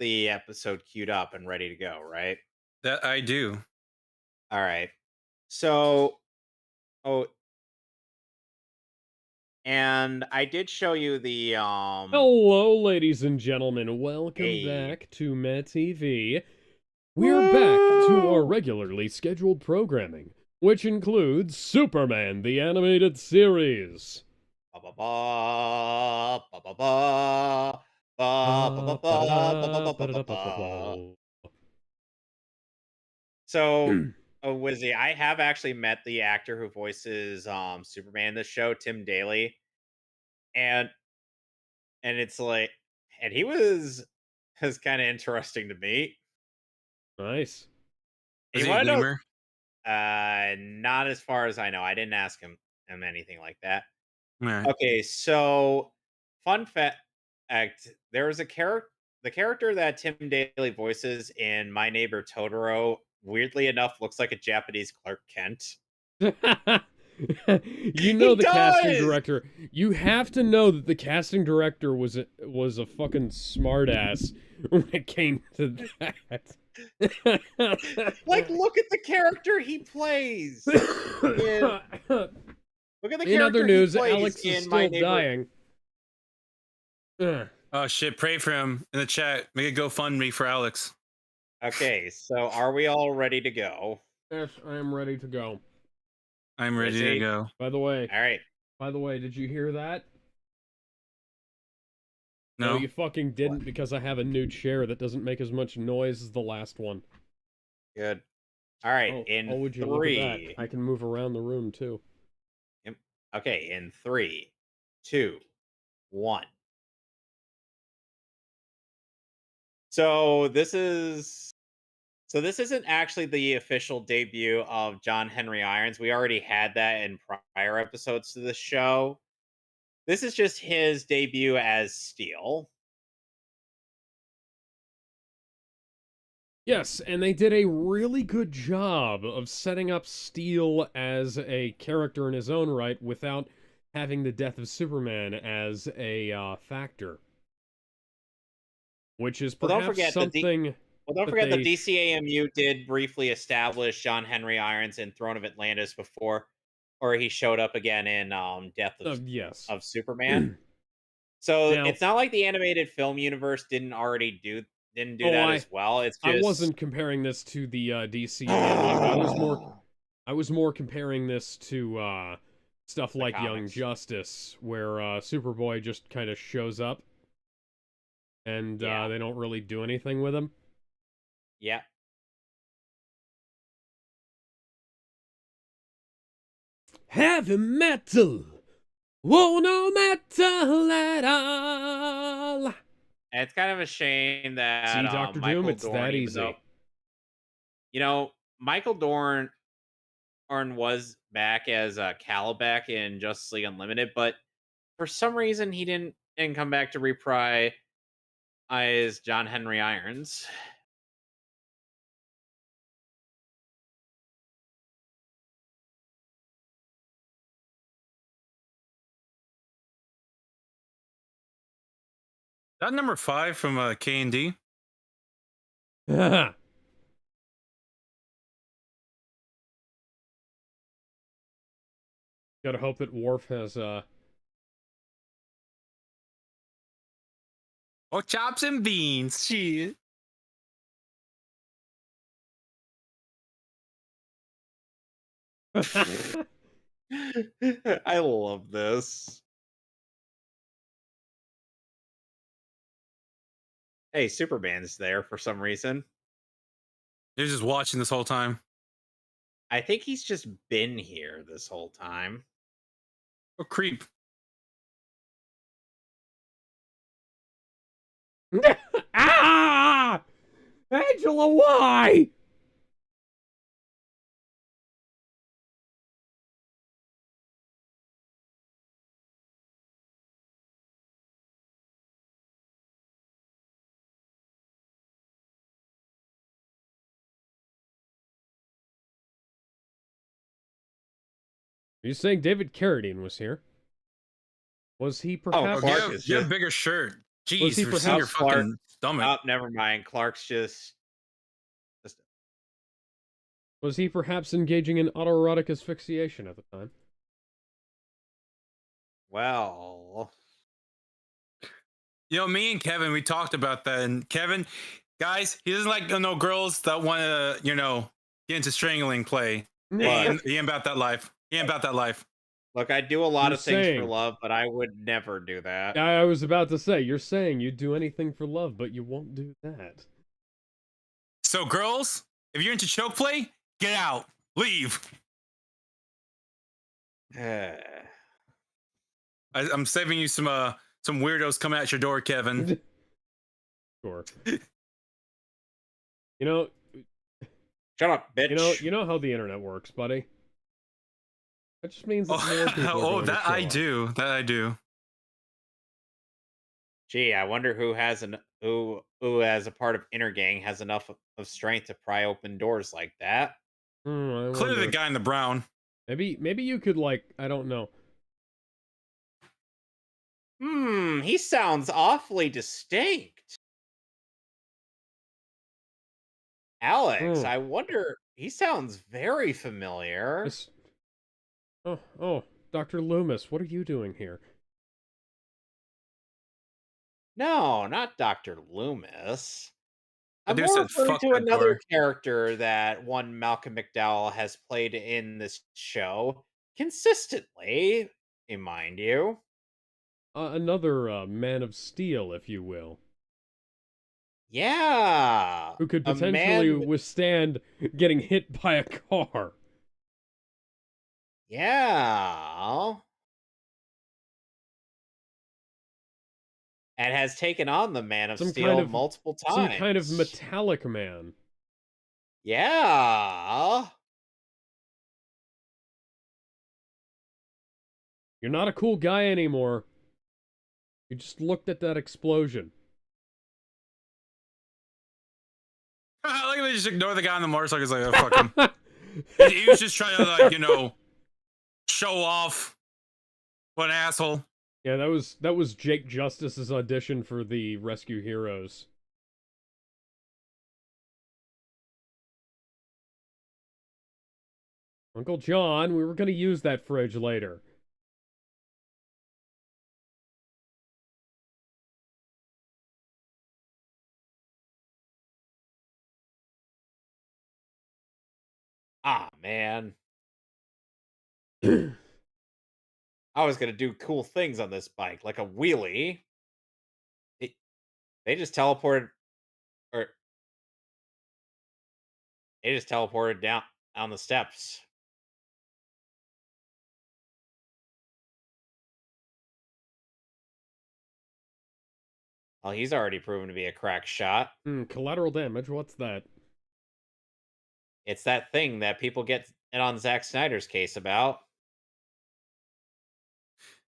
the episode queued up and ready to go, right? That I do. All right. So, oh, and I did show you the Hello, ladies and gentlemen. Welcome a back to MehTV. We're back to our woo regularly scheduled programming, which includes Superman the Animated Series. ba ba ba ba ba ba ba ba ba Ba ba da ba ba ba da ba ba ba da ba da ba ba ba. ba. So, oh, Wizzy, I have actually met the actor who voices Superman in the show, Tim Daly, and it's like, and he was kind of interesting to meet. Nice. And Was you he a want to know? gamer? Not as far as I know. I didn't ask him anything like that. Alright. Okay, so fun fact: there was a character, the character that Tim Daly voices in My Neighbor Totoro. Weirdly enough, looks like a Japanese Clark Kent. You know He the casting does. director. You have to know that the casting director was a fucking smartass when it came to that. Like, look at the character he plays in. Look at the In other character he news, plays Alex is in My still Neighbor. dying. Ugh. Oh shit, pray for him in the chat. Make a GoFundMe for Alex. Okay, so are we all ready to go? Yes, I am ready to go. I'm ready to Wizzy. go. By the way, All right. did you hear that? No, No? you fucking What? didn't, because I have a new chair that doesn't make as much noise as the last one. Good. All right. Oh, In would you look at that? three. I can move around the room too. Yep. Okay. In three, two, one. So this is this isn't actually the official debut of John Henry Irons. We already had that in prior episodes to this show. This is just his debut as Steel. Yes, and they did a really good job of setting up Steel as a character in his own right without having the death of Superman as a factor. Which is Well, don't perhaps forget something that the they... DCAMU did briefly establish John Henry Irons in Throne of Atlantis before, or he showed up again in Death yes. of Superman. So Now, it's not like the animated film universe didn't do oh, that as well. It's I just wasn't comparing this to the DCAMU. I was more comparing this to stuff the like Young comics. Justice, where Superboy just kind of shows up and Yeah. they don't really do anything with him. Yeah. Heavy metal, oh no metal at all. And it's kind of a shame that See, Doctor Doom, Michael it's Dorn, that even though easy. Michael Dorn was back as Calabac in Justice League Unlimited, but for some reason he didn't come back to reprise as John Henry Irons. That number 5 from K&D? Gotta hope that Worf has Oh, chops and beans. Shit. I love this. Hey, Superman's there for some reason. You're just watching this whole time. I think he's just been here this whole time. Oh, creep. Ah! Angela, why? Are you saying David Carradine was here? Was he Oh, perhaps... Clark Oh, is get a just bigger shirt. Was Jeez, he we're seeing your perhaps... Clark. fucking stomach. Oh, never mind. Clark's just Was he perhaps engaging in autoerotic asphyxiation at the time? well. You know, me and Kevin, we talked about that, and Kevin, guys, he doesn't like no girls that want to, get into strangling play. Look, He ain't about that life. He ain't about that life. look, I do a lot You're of things for saying. love, but I would never do that. I was about to say, you're saying you'd do anything for love, but you won't do that. So, girls, if you're into choke play, get out, leave. I'm saving you some weirdos coming at your door, Kevin. Sure. You know, Shut up, bitch. you know how the internet works, buddy. That just means that more people are Oh, going to that show I up. do. That I do. Gee, I wonder who as a part of Inner Gang has enough of strength to pry open doors like that. I Clearly, the wonder. guy in the brown. Maybe you could, like, I don't know. He sounds awfully distinct. Alex, Hmm. I wonder, he sounds very familiar. Oh, Dr. Loomis, what are you doing here? No, not Dr. Loomis. The I'm dude more said, referring "Fuck to that another door." character that one Malcolm McDowell has played in this show consistently, mind you. Another Man of Steel, if you will, Yeah, who could a potentially man. withstand getting hit by a car. Yeah, and has taken on the Man of Some kind Steel of multiple some kind of times. metallic man. Yeah. You're not a cool guy anymore. You just looked at that explosion. Like they just ignore the guy on the motorcycle. He's like, "Oh, fuck him." He was just trying to, like, show off. What an asshole. Yeah, that was Jake Justice's audition for the Rescue Heroes. Uncle John, we were gonna use that fridge later. Ah, man. I was gonna do cool things on this bike, like a wheelie. It- they just teleported, or they just teleported down the steps. Well, he's already proven to be a crack shot. Collateral damage, what's that? It's that thing that people get it on Zack Snyder's case about.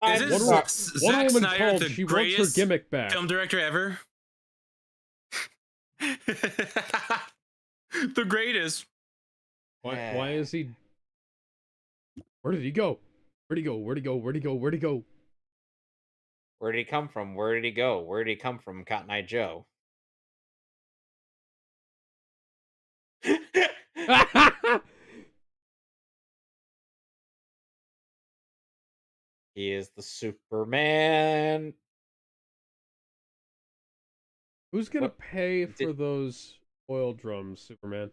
Is I'm this sorry. Wonder Zack Woman Snyder called the She Wants Her greatest Gimmick Back. film director ever? The greatest. Why is he... Where did he go? Where'd he go? Where'd he go? Where'd he go? Where'd he go? Where did he come from? Where did he go? Where did he come from, Cotton Eye Joe? He is the Superman. Who's gonna What pay for did those oil drums, Superman?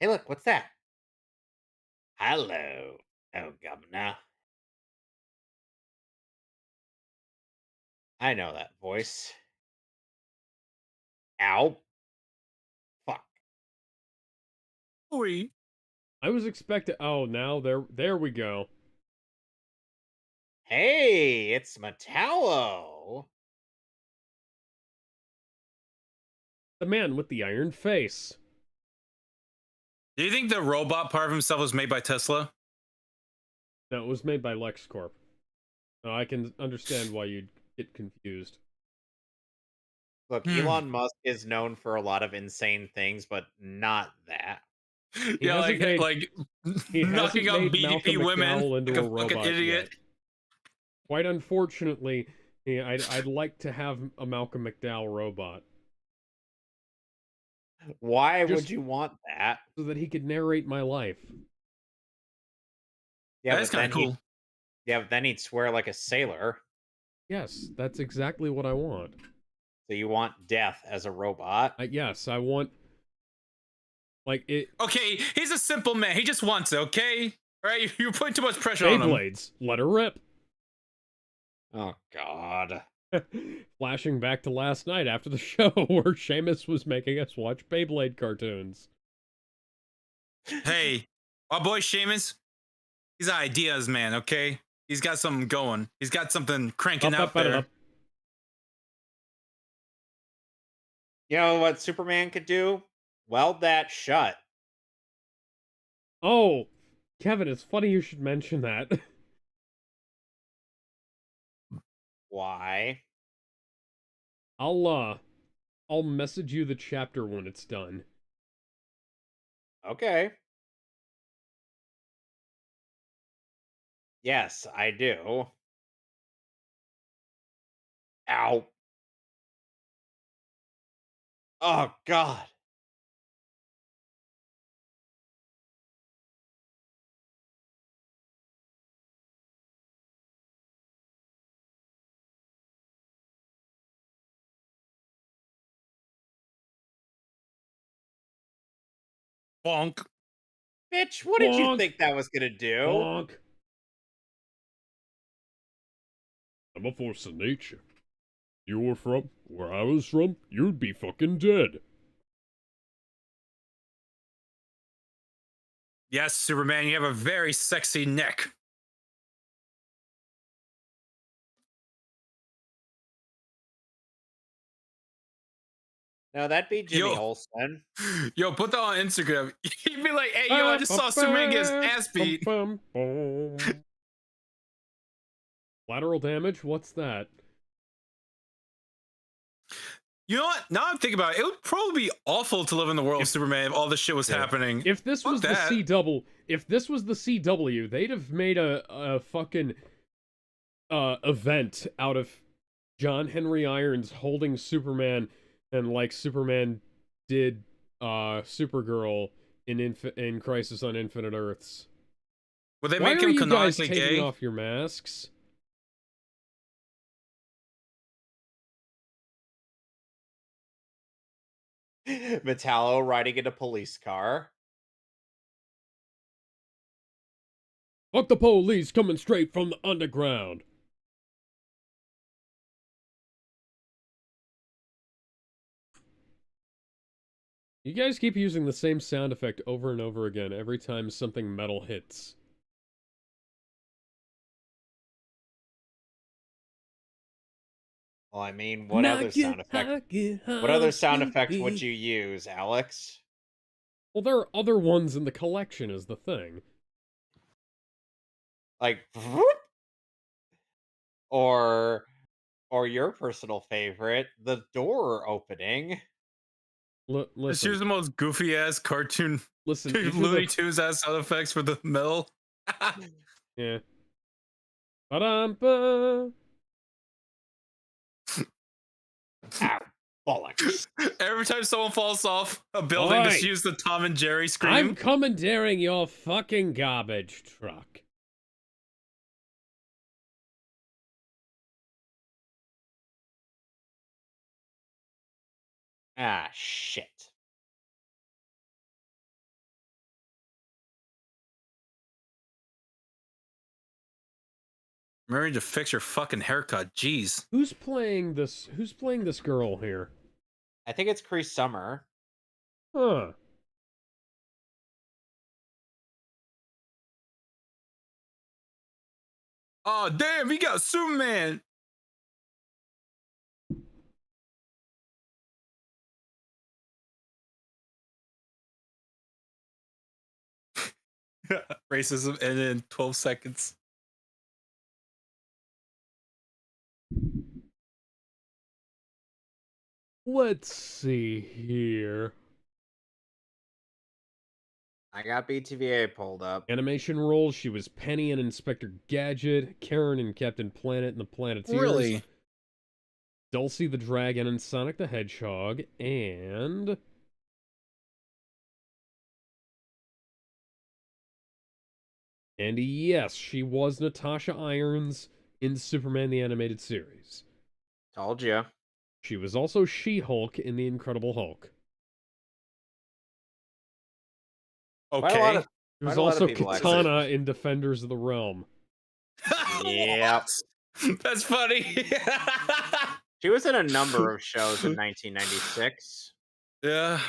Hey, look, what's that? Hello. Oh, governor. I know that voice. Ow. Fuck. Oi. I was expecting... Oh, now there we go. Hey, it's Metallo. The man with the iron face. Do you think the robot part of himself was made by Tesla? No, it was made by LexCorp. I can understand why you'd get confused. Look, Hmm. Elon Musk is known for a lot of insane things, but not that. He Yeah, hasn't made like he knocking hasn't up made Malcolm BDP women McDowell like into a a fucking robot idiot. yet. Quite unfortunately, I'd like to have a Malcolm McDowell robot Why would just you want that? so that he could narrate my life. Yeah, That is but kind then of he cool. yeah, but then he'd swear like a sailor. Yes, that's exactly what I want. So you want death as a robot. Yes, I want like it. Okay, he's a simple man. He just wants it. Okay, all right. You're putting too much pressure on him. Beyblades, let her rip. Oh god. Flashing back to last night after the show where Seamus was making us watch Beyblade cartoons. Hey, our boy Seamus, he's ideas, man. Okay, he's got something going. He's got something cranking Up, out up, up, there. up. You know what Superman could do? Weld that shut. Oh, Kevin, it's funny you should mention that. Why? I'll message you the chapter when it's done. Okay. Yes, I do. Ow. Oh god. Bonk. Bitch, what did you Bonk, think that was gonna do? bonk. I'm a force of nature. You were from where I was from, you'd be fucking dead. Yes, Superman, you have a very sexy neck. No, that'd be Jimmy Yo, Olsen. yo, put that on Instagram. He'd be like, "Hey, yo, I Bum, just bum, saw Superman get his bum, ass bum, beat." bum, bum. Lateral damage? What's that? You know what? Now I'm thinking about it. It would probably be awful to live in the world of If Superman if all this shit was Yeah. happening. if this Fuck was the that. if this was the CW, they'd have made a fucking event out of John Henry Irons holding Superman and like Superman did Supergirl in Crisis on Infinite Earths. Would they Why make are him you guys canonically taking gay? off your masks? Metallo riding in a police car. Fuck the police coming straight from the underground. You guys keep using the same sound effect over and over again every time something metal hits. Well, I mean, Knock it, knock it, what other how sound effects would stupid. you use, Alex? Well, there are other ones in the collection, is the thing. Like whoop, or your personal favorite, the door opening. Let's Listen, use the most goofy ass cartoon listen. These are Looney the Tunes ass sound effects for the metal. yeah. Ba-dum-ba. Ow, bollocks. Every time someone falls off a building, just Oi! use the Tom and Jerry I'm scream. commandeering your fucking garbage truck. Ah, shit. Remember to fix your fucking haircut. Jeez. Who's playing this? Who's playing this girl here? I think it's Cree Summer. Huh. Oh damn, we got Superman. Racism and in 12 seconds. Let's see here. I got BTVA pulled up. Animation roles, she was Penny in Inspector Gadget, Karen in Captain Planet and the Planeteers, Really? Dulcie the Dragon in Sonic the Hedgehog, and... And yes, she was Natasha Irons in Superman the Animated Series. Told you. She was also She-Hulk in The Incredible Hulk. Quite a lot Okay. of She was quite a lot of also people actually. Katana in Defenders of the Realm. Yep. That's funny. She was in a number of shows in 1996. Yeah.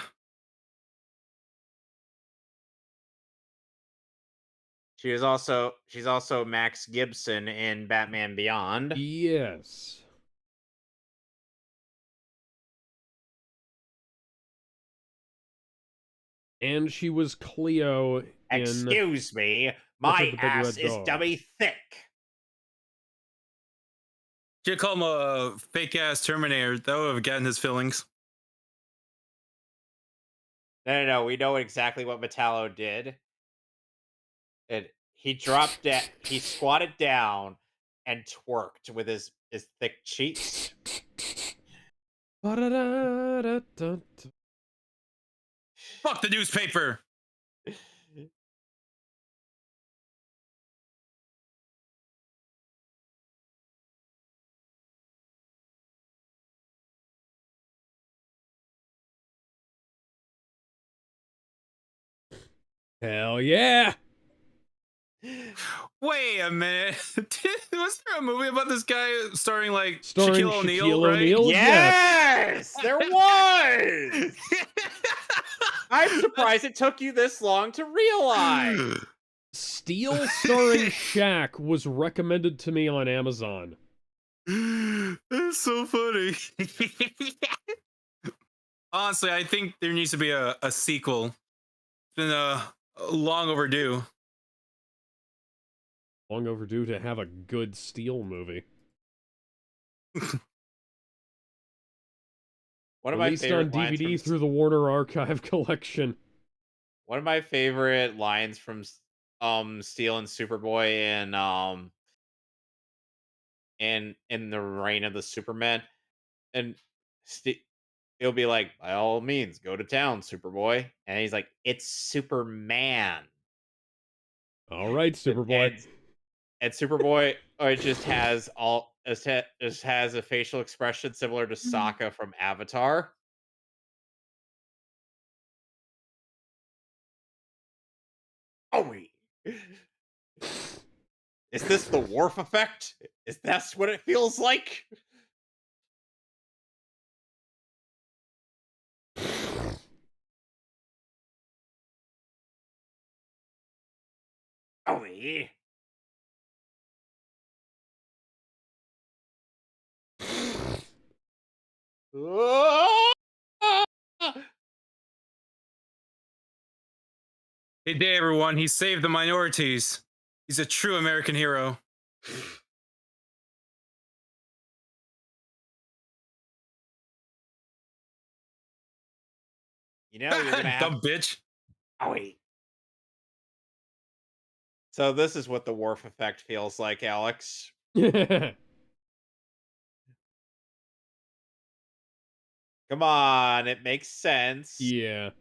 She's also Max Gibson in Batman Beyond. Yes. And she was Cleo in Excuse me, Clifford my the Big ass Red is Dog. dummy thick. You call him a fake ass Terminator. That would have gotten his feelings. No. We know exactly what Metallo did. And he squatted down and twerked with his thick cheeks. Ba-da-da-da-da-da. Fuck the newspaper. Hell yeah! Wait a minute. Was there a movie about this guy starring Starring Shaquille O'Neal, Shaquille right? O'Neal? Yes, there was. I'm surprised it took you this long to realize. Steel starring Shaq was recommended to me on Amazon. That's so funny. Honestly, I think there needs to be a sequel. It's been long overdue. Long overdue to have a good Steel movie. One of my Released favorite on lines DVD from through the Warner Archive collection. one of my favorite lines from Steel and Superboy in the Reign of the Superman, and he'll be like, by all means, go to town, Superboy, and he's like, it's Superman. All right, And, Superboy. and, and Superboy just has a facial expression similar to Sokka from Avatar. Oh, is this the Wharf effect? Is that what it feels like? Oh, yeah. Hey, day, everyone. He saved the minorities. He's a true American hero. You know, you're gonna have. Dumb bitch. Oh, wait. So this is what the Wharf effect feels like, Alex. Come on, it makes sense. Yeah.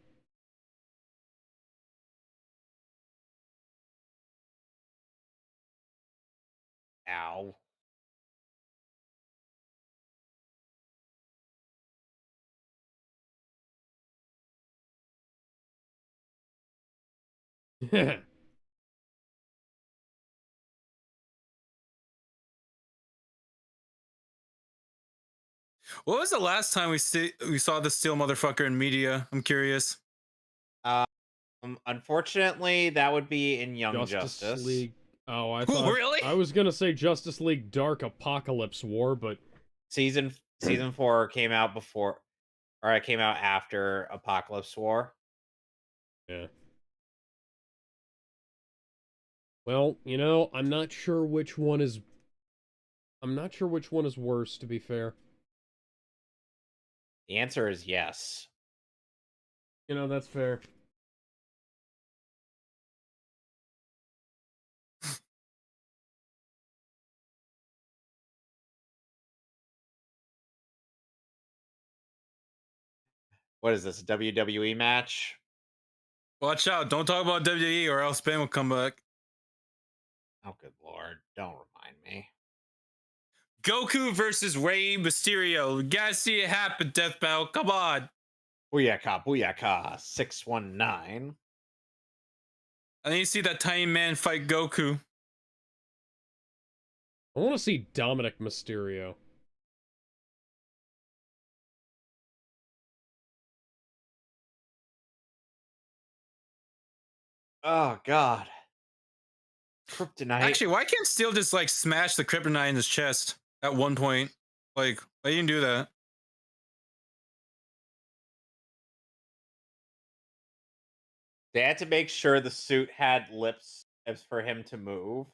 Ow. What was the last time we saw this steel motherfucker in media? I'm curious. Unfortunately, that would be in Young Justice Justice. League. Oh, I thought Really? I was gonna say Justice League Dark Apocalypse War, but Season 4 came out before, or it came out after Apocalypse War. yeah. Well, you know, I'm not sure which one is worse, to be fair. The answer is yes. You know, that's fair. What is this, a WWE match? Watch out! Don't talk about WWE or else Spam will come back. Oh, good lord. Don't remind me. Goku versus Rey Mysterio. You gotta see it happen, Death Battle. Come on. Booyaka, booyaka. 619. I need to see that tiny man fight Goku. I want to see Dominic Mysterio. Oh, God. Kryptonite. Actually, why can't Steel just like smash the kryptonite in his chest at one point? Like, why didn't do that? They had to make sure the suit had lips as for him to move.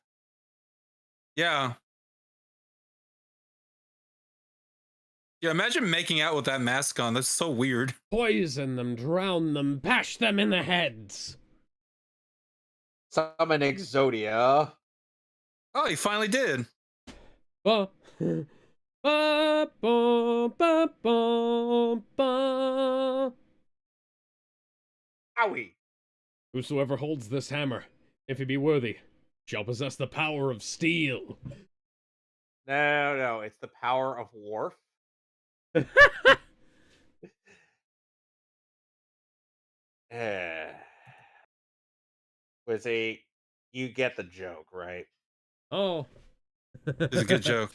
Yeah. Yeah, imagine making out with that mask on. That's so weird. Poison them, drown them, bash them in the heads. Summon Exodia. Oh, he finally did. Ba, ba, ba, ba, ba, ba. Owie. Whosoever holds this hammer, if he be worthy, shall possess the power of steel. No, it's the power of Worf. Eh. Was a you get the joke, right? Oh. It's a good joke.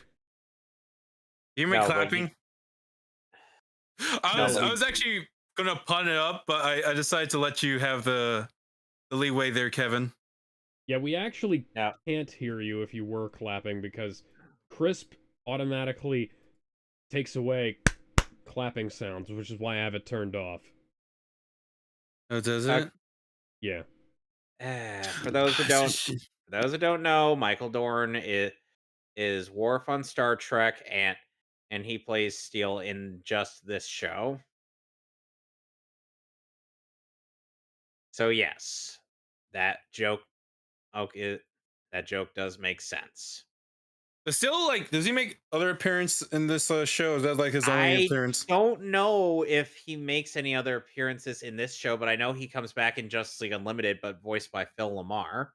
You hear me No, but clapping? I no, was but I was actually gonna pun it up, but I decided to let you have the leeway there, Kevin. Yeah, we actually no. can't hear you if you were clapping because Crisp automatically takes away clapping sounds, which is why I have it turned off. Oh, does Uh, it? Yeah. For those who don't know, Michael Dorn is Worf on Star Trek, and he plays Steel in just this show. So yes, that joke. Okay, that joke does make sense. But still, like, does he make other appearance in this show? Is that like his only I appearance? don't know if he makes any other appearances in this show, but I know he comes back in Justice League Unlimited, but voiced by Phil Lamar.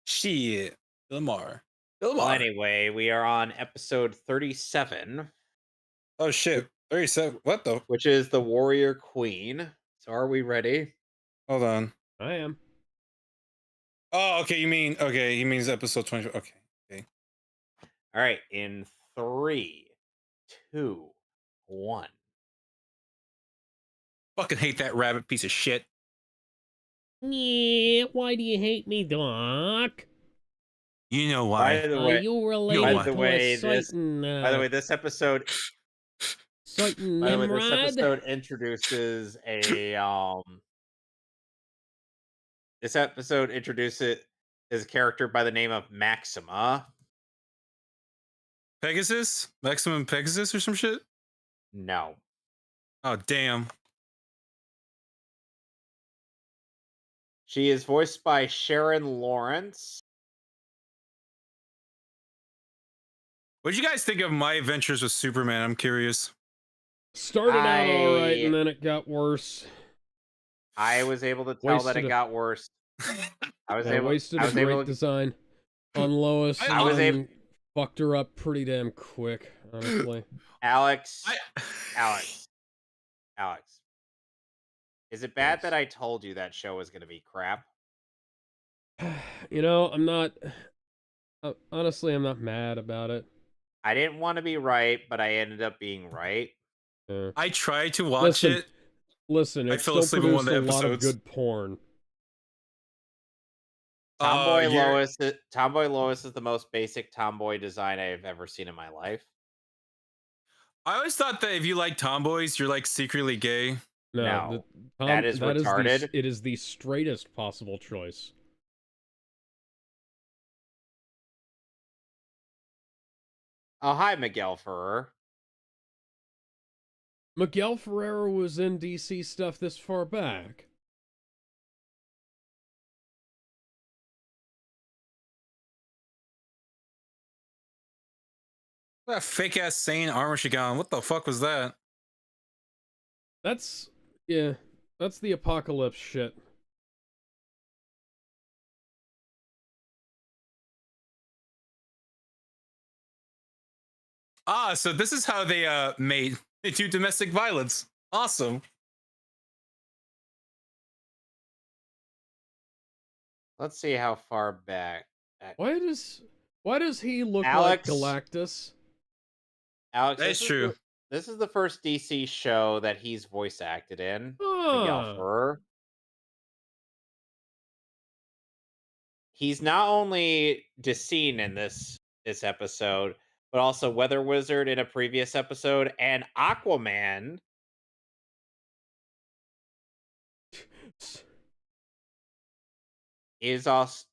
Shit, Lamar. Bill Well, Lamar. anyway, we are on episode 37, Oh which, shit. 37. What the? which is the Warrior Queen. So are we ready? Hold on. I am. Oh, okay. You mean okay? He means episode 20. Okay. Okay. All right, in three, two, one. Fucking hate that rabbit piece of shit. Yeah, why do you hate me, Doc? You know By why? the Are way, you By related the to way, a certain, this episode, certain by the way, this Nimrod? episode introduces a This episode introduces a character by the name of Maxima. Pegasus? Maximum Pegasus or some shit? No. Oh damn. She is voiced by Sharon Lawrence. What did you guys think of my adventures with Superman? I'm curious. Started out alright, and I then it got worse. I was able to tell that Wasted it a, got worse. wasted I a was great able to design on Lois, I I and was able then fucked her up pretty damn quick, honestly. Alex, I Alex, Alex. Is it bad that I told you that show was going to be crap? You know, I'm not... honestly, I'm not mad about it. I didn't want to be right, but I ended up being right. Uh, I tried to watch listen, it. listen, I it fell still asleep in one of produced the a lot of episodes. good porn. You're Tomboy Lois is the most basic tomboy design I've ever seen in my life. I always thought that if you like tomboys, you're like secretly gay. No, No, Tom, that is that is retarded. it is the straightest possible choice. Oh, hi, Miguel Ferrer. Miguel Ferrero was in DC stuff this far back. That fake ass sane armor she got on. What the fuck was that? That's yeah, that's the apocalypse shit. Ah, so this is how they do domestic violence. Awesome. Let's see how far back. Why does he look like Alex, Galactus? Alex, That's true. this is the first DC show that he's voice acted in. Miguel Ah, Ferrer. He's not only Decine in this episode, but also Weather Wizard in a previous episode, and Aquaman is also,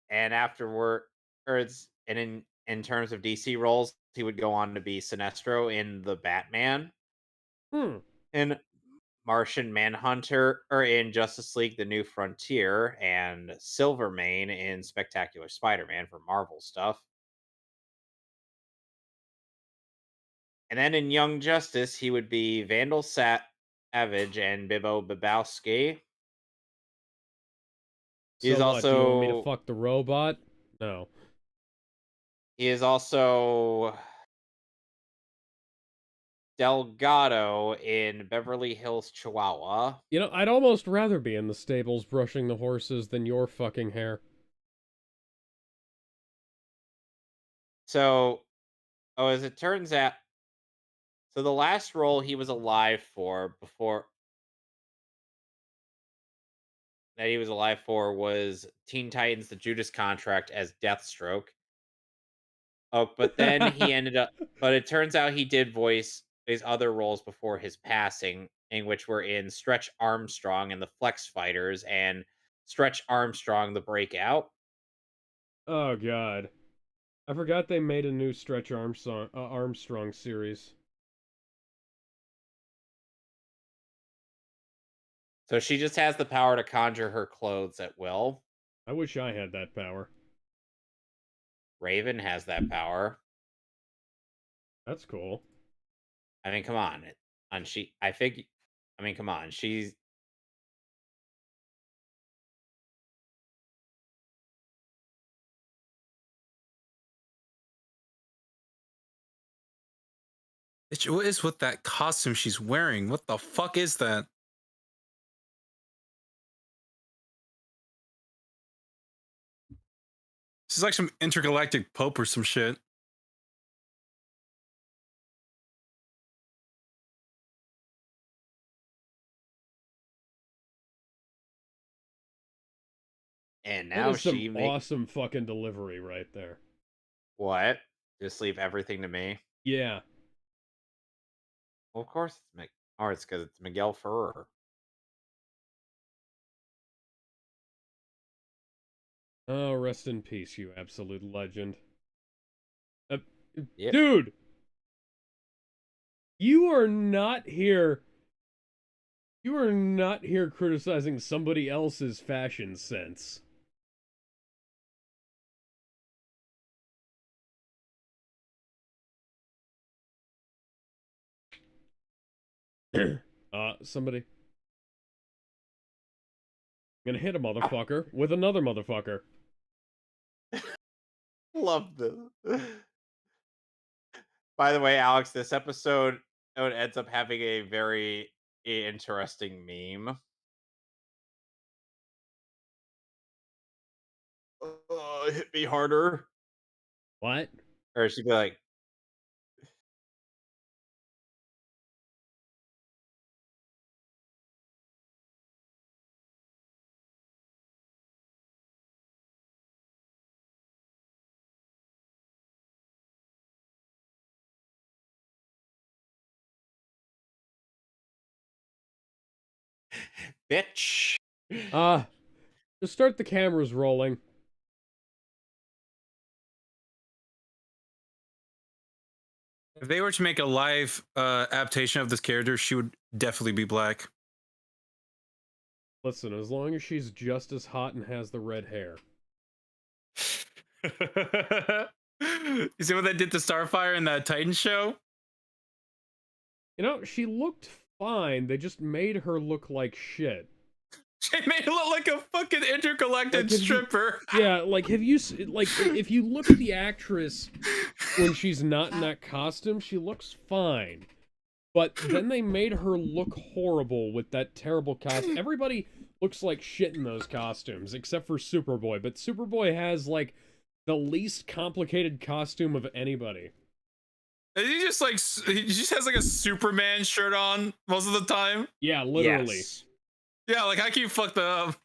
and afterward, or it's and in terms of DC roles, he would go on to be Sinestro in the Batman, hmm. in Martian Manhunter, or in Justice League: The New Frontier, and Silvermane in Spectacular Spider-Man for Marvel stuff. And then in Young Justice, he would be Vandal Savage and Bibbo Babowski. He is So what? Do you want me to also fuck the robot? No. he is also Delgado in Beverly Hills Chihuahua. You know, I'd almost rather be in the stables brushing the horses than your fucking hair. So, oh, as it turns out, so the last role he was alive for before that he was alive for was Teen Titans: The Judas Contract as Deathstroke. Oh, but then he ended up. But it turns out he did voice his other roles before his passing, in which were in Stretch Armstrong and the Flex Fighters, and Stretch Armstrong: The Breakout. Oh god. I forgot they made a new Stretch Armstrong series. So she just has the power to conjure her clothes at will. I wish I had that power. Raven has that power. That's cool. I mean, come on. On she, I think. I mean, come on. She's What is with that costume she's wearing? What the fuck is that? She's like some intergalactic pope or some shit. and That now is some she make awesome fucking delivery right there. what? Just leave everything to me. Yeah. Well, of course it's Oh, it's because it's Miguel Ferrer. Oh, rest in peace, you absolute legend. Uh, Yep. Dude! You are not here. You are not here criticizing somebody else's fashion sense. Somebody. I'm gonna hit a motherfucker with another motherfucker. Love this. By the way, Alex, this episode it ends up having a very interesting meme. Hit me harder. What? Or she'd be like, bitch. Uh, just start the cameras rolling. If they were to make a live adaptation of this character, she would definitely be black. Listen, as long as she's just as hot and has the red hair. You see what they did to Starfire in that Titan show? You know, she looked fine. They just made her look like shit. She made it look like a fucking intergalactic Like, stripper. Yeah, like, if you look at the actress when she's not in that costume, she looks fine. But then they made her look horrible with that terrible costume. Everybody looks like shit in those costumes, except for Superboy. But Superboy has, like, the least complicated costume of anybody. He just has like a Superman shirt on most of the time. Yeah, literally. Yes. Yeah, like how can you fuck that up?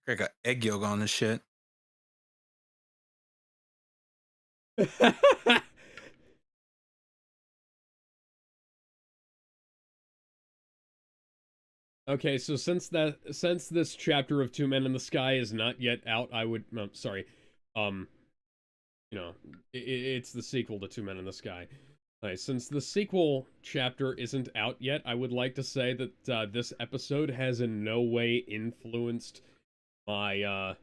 I got egg yolk on this shit. Okay, so since this chapter of Two Men in the Sky is not yet out, I would sorry, you know, it's the sequel to Two Men in the Sky. Since the sequel chapter isn't out yet, I would like to say that this episode has in no way influenced my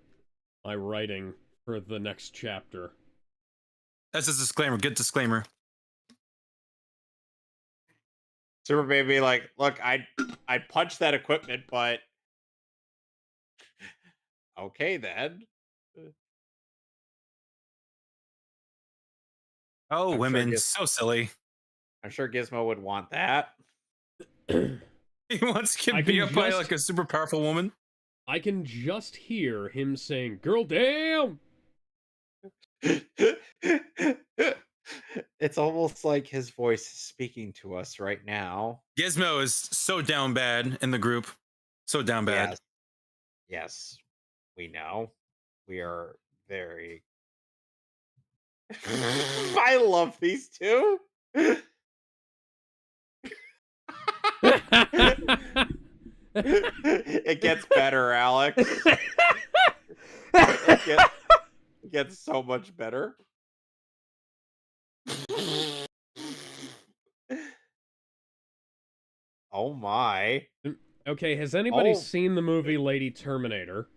my writing for the next chapter. That's a disclaimer. Good disclaimer. Super Baby, like, look, I'd punch that equipment, but okay then. Oh, I'm women, sure so silly. I'm sure Gizmo would want that. He wants to I get beat can up by just- like a super powerful woman. I can just hear him saying, "Girl, damn!" It's almost like his voice is speaking to us right now. Gizmo is so down bad in the group. So down bad. Yes. Yes, we know. We are very. I love these two. It gets better, Alex. It gets so much better. Oh my. Okay, has anybody Oh. seen the movie Lady Terminator?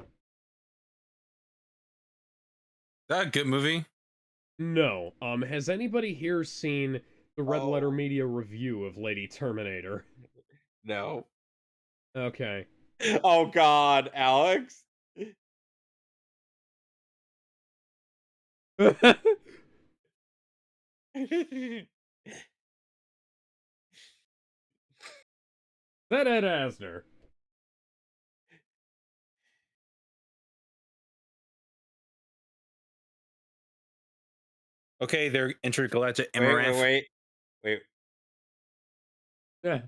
That a good movie. No. Has anybody here seen the Red Letter Oh. Media review of Lady Terminator? No. Okay. Oh God, Alex. That Ed Asner. Okay, they're intergalactic Wait, amaranth. wait. Yeah.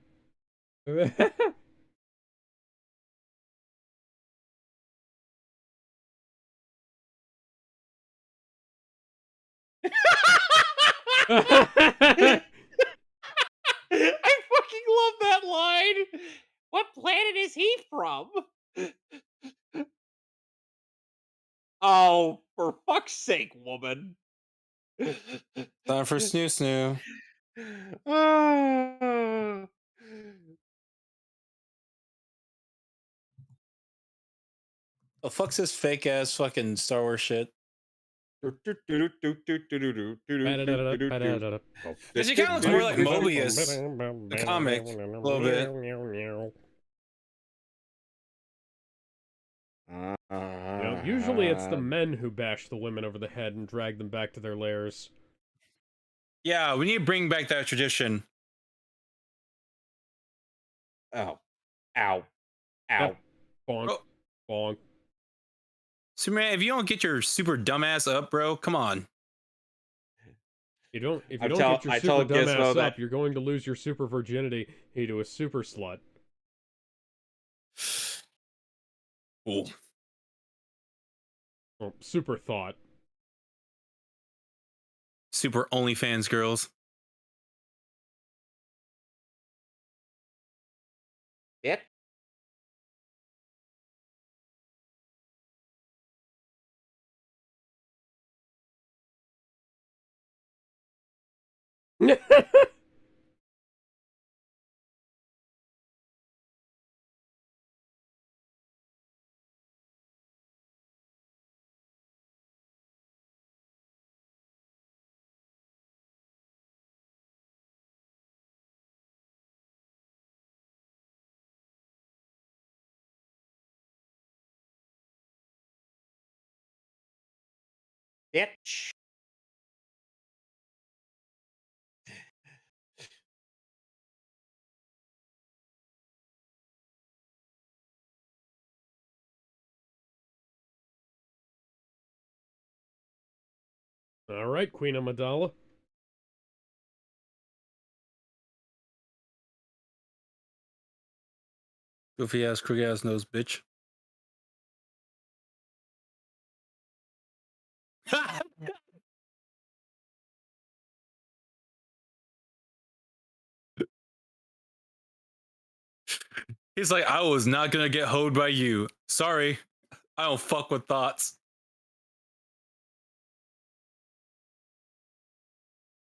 I fucking love that line. What planet is he from? Oh, for fuck's sake, woman. Time for snoo snoo. Ah. Oh, fuck's this fake ass fucking Star Wars shit. This She kind of looks more like Mobius, the comic, a little bit. You know, usually it's the men who bash the women over the head and drag them back to their lairs. Yeah, we need to bring back that tradition. Oh. Ow. Ow. Yep. Bonk. Oh. Bonk. Superman, if you don't get your super dumbass up, bro, come on. If you I don't tell- get your I super tell Gizmo dumbass that- up, you're going to lose your super virginity to a super slut. Ooh. Oh, super thought. Super OnlyFans girls. Yep. Bitch. All right, Queen Amidala. Goofy ass, crooked ass nose, bitch. He's like, I was not gonna get hoed by you. Sorry, I don't fuck with thoughts.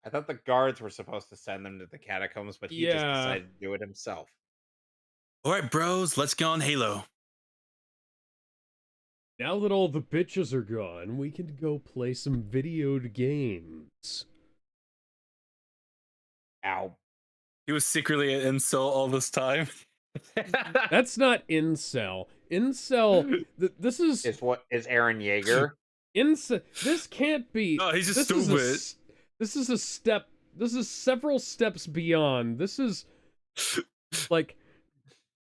I thought the guards were supposed to send them to the catacombs, but he just Yeah. decided to do it himself. All right, bros, let's get on Halo. Now that all the bitches are gone, we can go play some video games. Ow. He was secretly an incel all this time. That's not incel. Incel. This is Is Aaron Yeager? incel. This can't be. No, he's just this stupid. This is a step. This is several steps beyond. This is like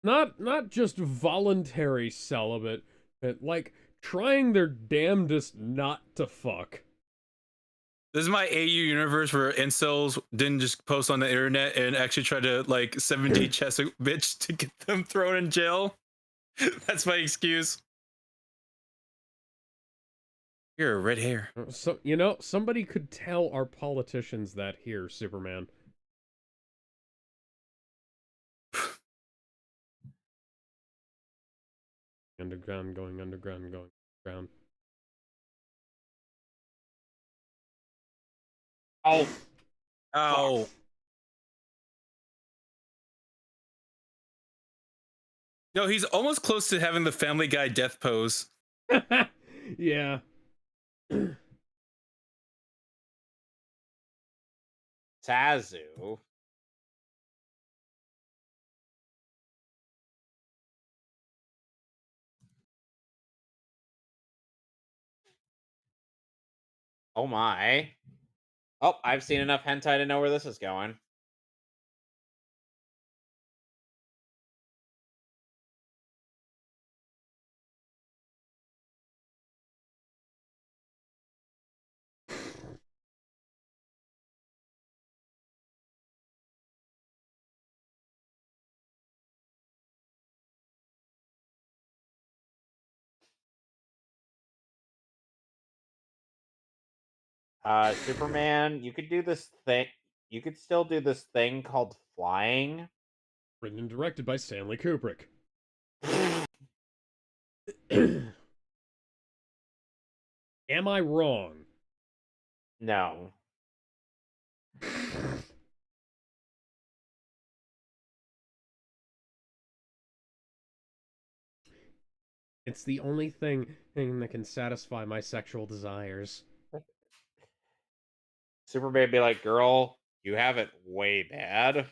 not just voluntary celibate, but like trying their damnedest not to fuck. This is my AU universe where incels didn't just post on the internet and actually try to like 70 chess a bitch to get them thrown in jail. That's my excuse. You're red hair. So somebody could tell our politicians that here, Superman. Underground, going underground, going underground. Oh. Ow. No, he's almost close to having the Family Guy death pose. Yeah. Tazu. Oh my. Oh, I've seen enough hentai to know where this is going. Superman, you could do this thing. You could still do this thing called flying. Written and directed by Stanley Kubrick. Am I wrong? No. It's the only thing that can satisfy my sexual desires. Superman be like, girl, you have it way bad.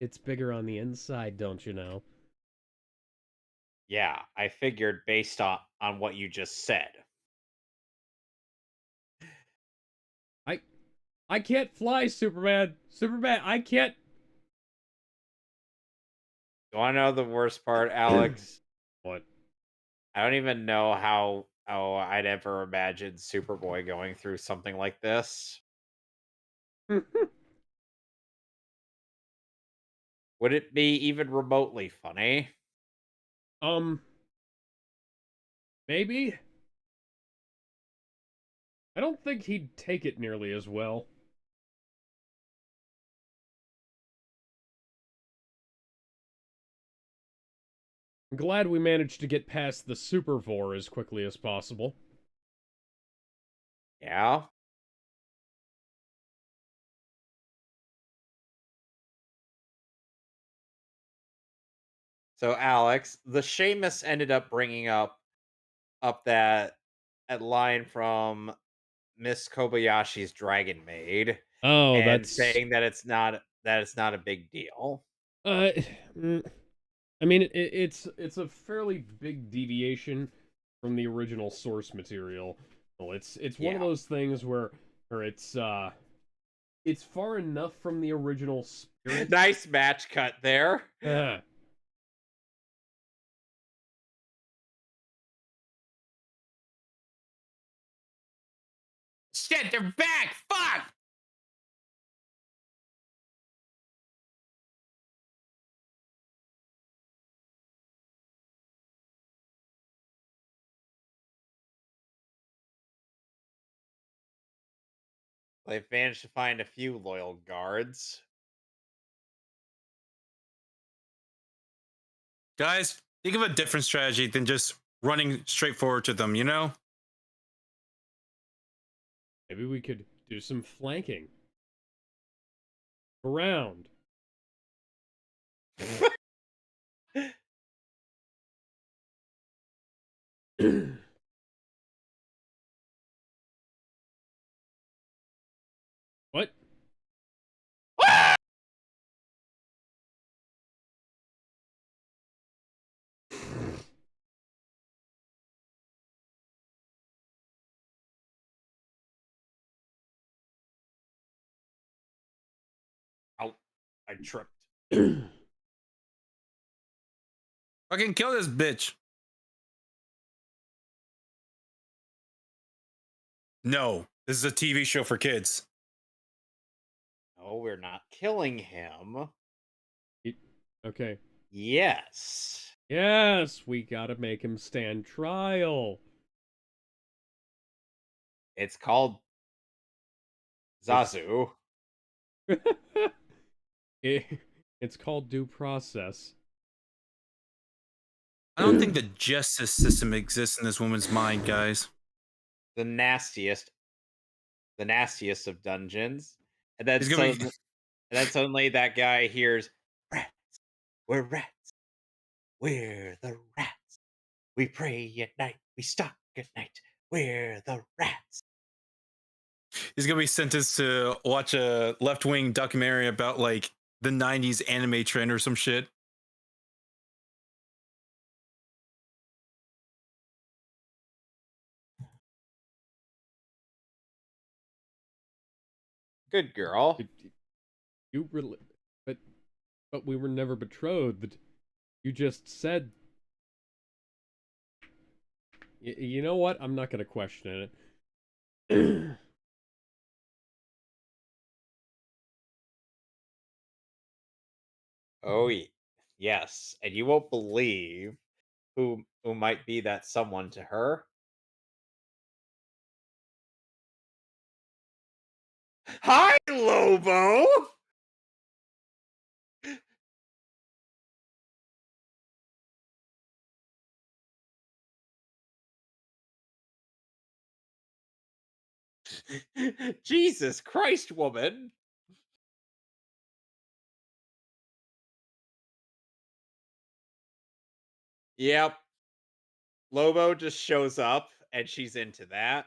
It's bigger on the inside, don't you know? Yeah, I figured based on what you just said. I can't fly, Superman. Superman, I can't. You want to know the worst part, Alex? What? I don't even know how I'd ever imagined Superboy going through something like this. Would it be even remotely funny? Maybe. I don't think he'd take it nearly as well. I'm glad we managed to get past the Supervore as quickly as possible. Yeah. So Alex, the Seamus ended up bringing up that line from Miss Kobayashi's Dragon Maid Oh, and that's saying that it's not a big deal. uh mm, I mean it's a fairly big deviation from the original source material. Well, it's one of Yeah. those things where it's far enough from the original spirit. Nice match cut there. uh, Shit, they're back! Fuck! They've managed to find a few loyal guards. Guys, think of a different strategy than just running straight forward to them, you know? maybe we could do some flanking around. What? Ow, I tripped. Fucking kill this bitch. No, this is a TV show for kids. No, we're not killing him. Okay. Yes. Yes, we gotta make him stand trial. It's called It's Zazu. it's called due process. I don't think the justice system exists in this woman's mind, guys. The nastiest. The nastiest of dungeons. And then He's gonna be. suddenly that guy hears rats. We're rats. We're the rats. We pray at night. We stalk at night. We're the rats. He's gonna be sentenced to watch a left-wing documentary about like the '90s anime trend or some shit. Good girl. You really, but we were never betrothed. You just said. You know what? I'm not gonna question it. Oh, yes. And you won't believe who might be that someone to her. Hi, Lobo. Jesus Christ, woman. Yep. Lobo just shows up and she's into that.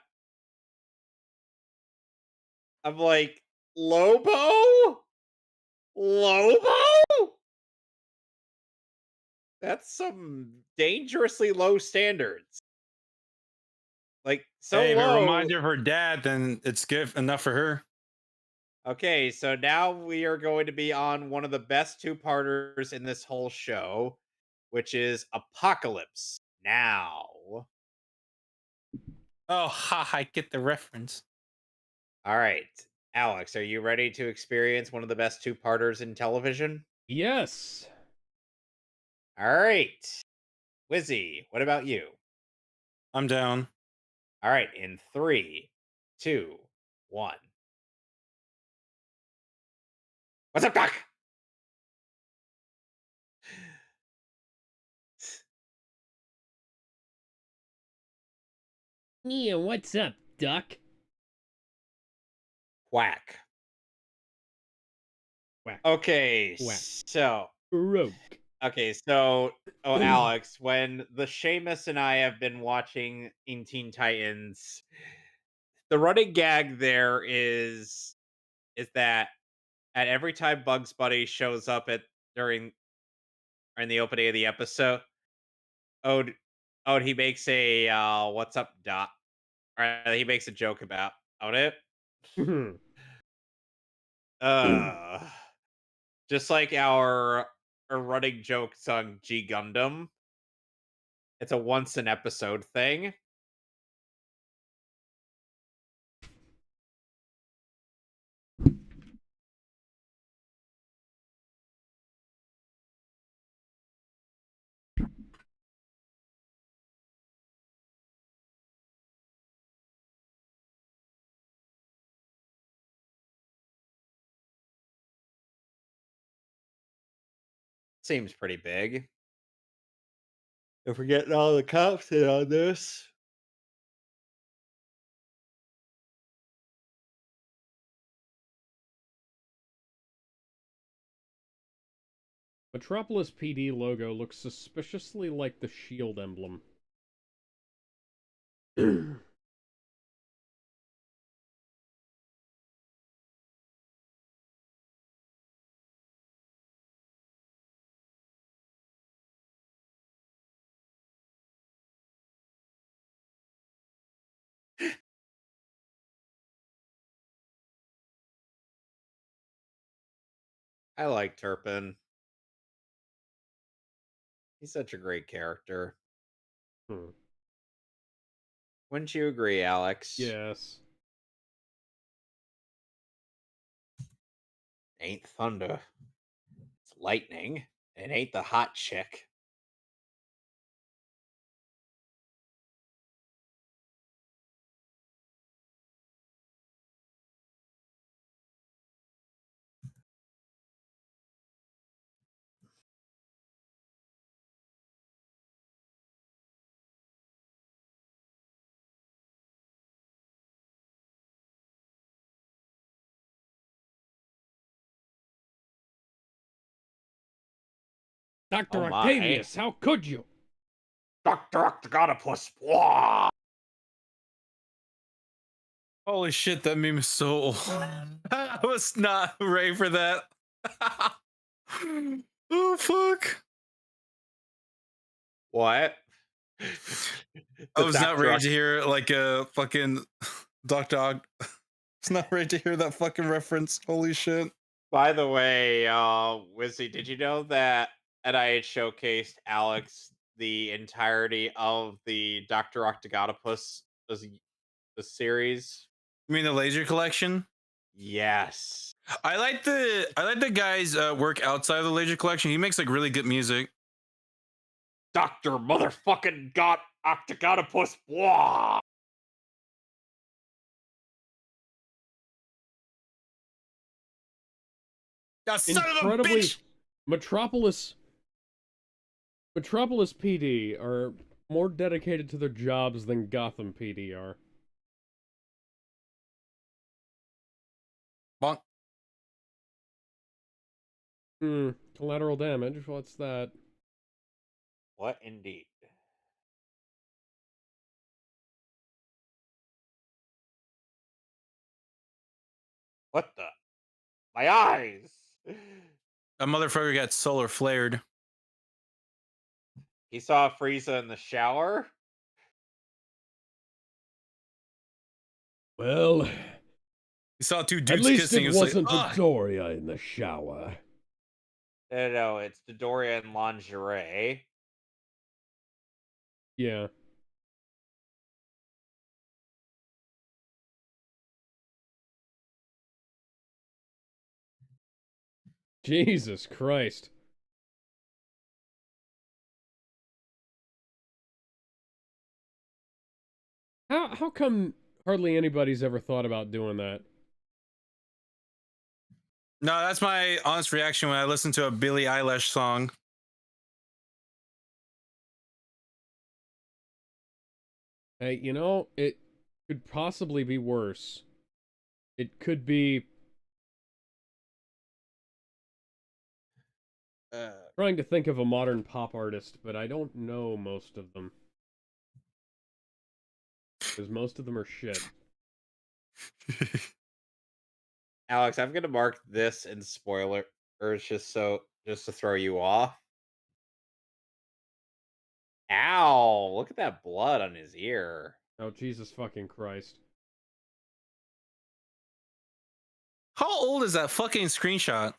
I'm like, Lobo? Lobo? That's some dangerously low standards. Like, so Hey, if it low. reminds you of her dad, then it's good enough for her. Okay, so now we are going to be on one of the best two-parters in this whole show, which is Apocalypse Now. Oh, ha! I get the reference. All right, Alex, are you ready to experience one of the best two-parters in television? Yes. All right, Wizzy, what about you? I'm down. All right, in three, two, one. What's up, Doc? Yeah, what's up, Duck? Whack. Whack. Okay, Whack. so Broke. Okay, so Alex, when the Seamus and I have been watching in Teen Titans, the running gag there is that at every time Bugs Bunny shows up at during or in the opening of the episode, oh, he makes a "What's up, Doc?" Or he makes a joke about it. Uh, just like our running jokes on G Gundam. It's a once an episode thing. Seems pretty big. If we're getting all the cops in on this. Metropolis PD logo looks suspiciously like the shield emblem. I like Turpin. He's such a great character. Hmm. Wouldn't you agree, Alex? Yes. Ain't thunder. It's lightning. It ain't the hot chick. Dr. Oh my. Octavius, how could you? Dr. Octogotopus. Wah! Holy shit, that meme is so old. I was not ready for that. Oh fuck. What? I The was not Dr. ready to hear like a fucking Doctor. I was not ready to hear that fucking reference. Holy shit. By the way, Wizzy, did you know that NIH showcased Alex the entirety of the Dr. Octogotopus the series? You mean the laser collection? Yes. I like the guy's work outside of the laser collection. He makes like really good music. Dr. Motherfucking Got Octogotopus. Wah! Ya son of a Incredibly, bitch! Metropolis PD are more dedicated to their jobs than Gotham PD are. Bonk. Collateral damage, what's that? What indeed? What the? My eyes! That motherfucker got solar flared. He saw Frieza in the shower? Well, He saw two at dudes least kissing. it He was like, wasn't ugh. Dodoria in the shower. No, it's Dodoria in lingerie. Yeah. Jesus Christ. How come hardly anybody's ever thought about doing that? No, that's my honest reaction when I listen to a Billie Eilish song. Hey, you know, it could possibly be worse. It could be Trying to think of a modern pop artist, but I don't know most of them. Because most of them are shit. Alex, I'm gonna mark this in spoiler or just to throw you off. Ow! Look at that blood on his ear. Oh, Jesus fucking Christ. How old is that fucking screenshot?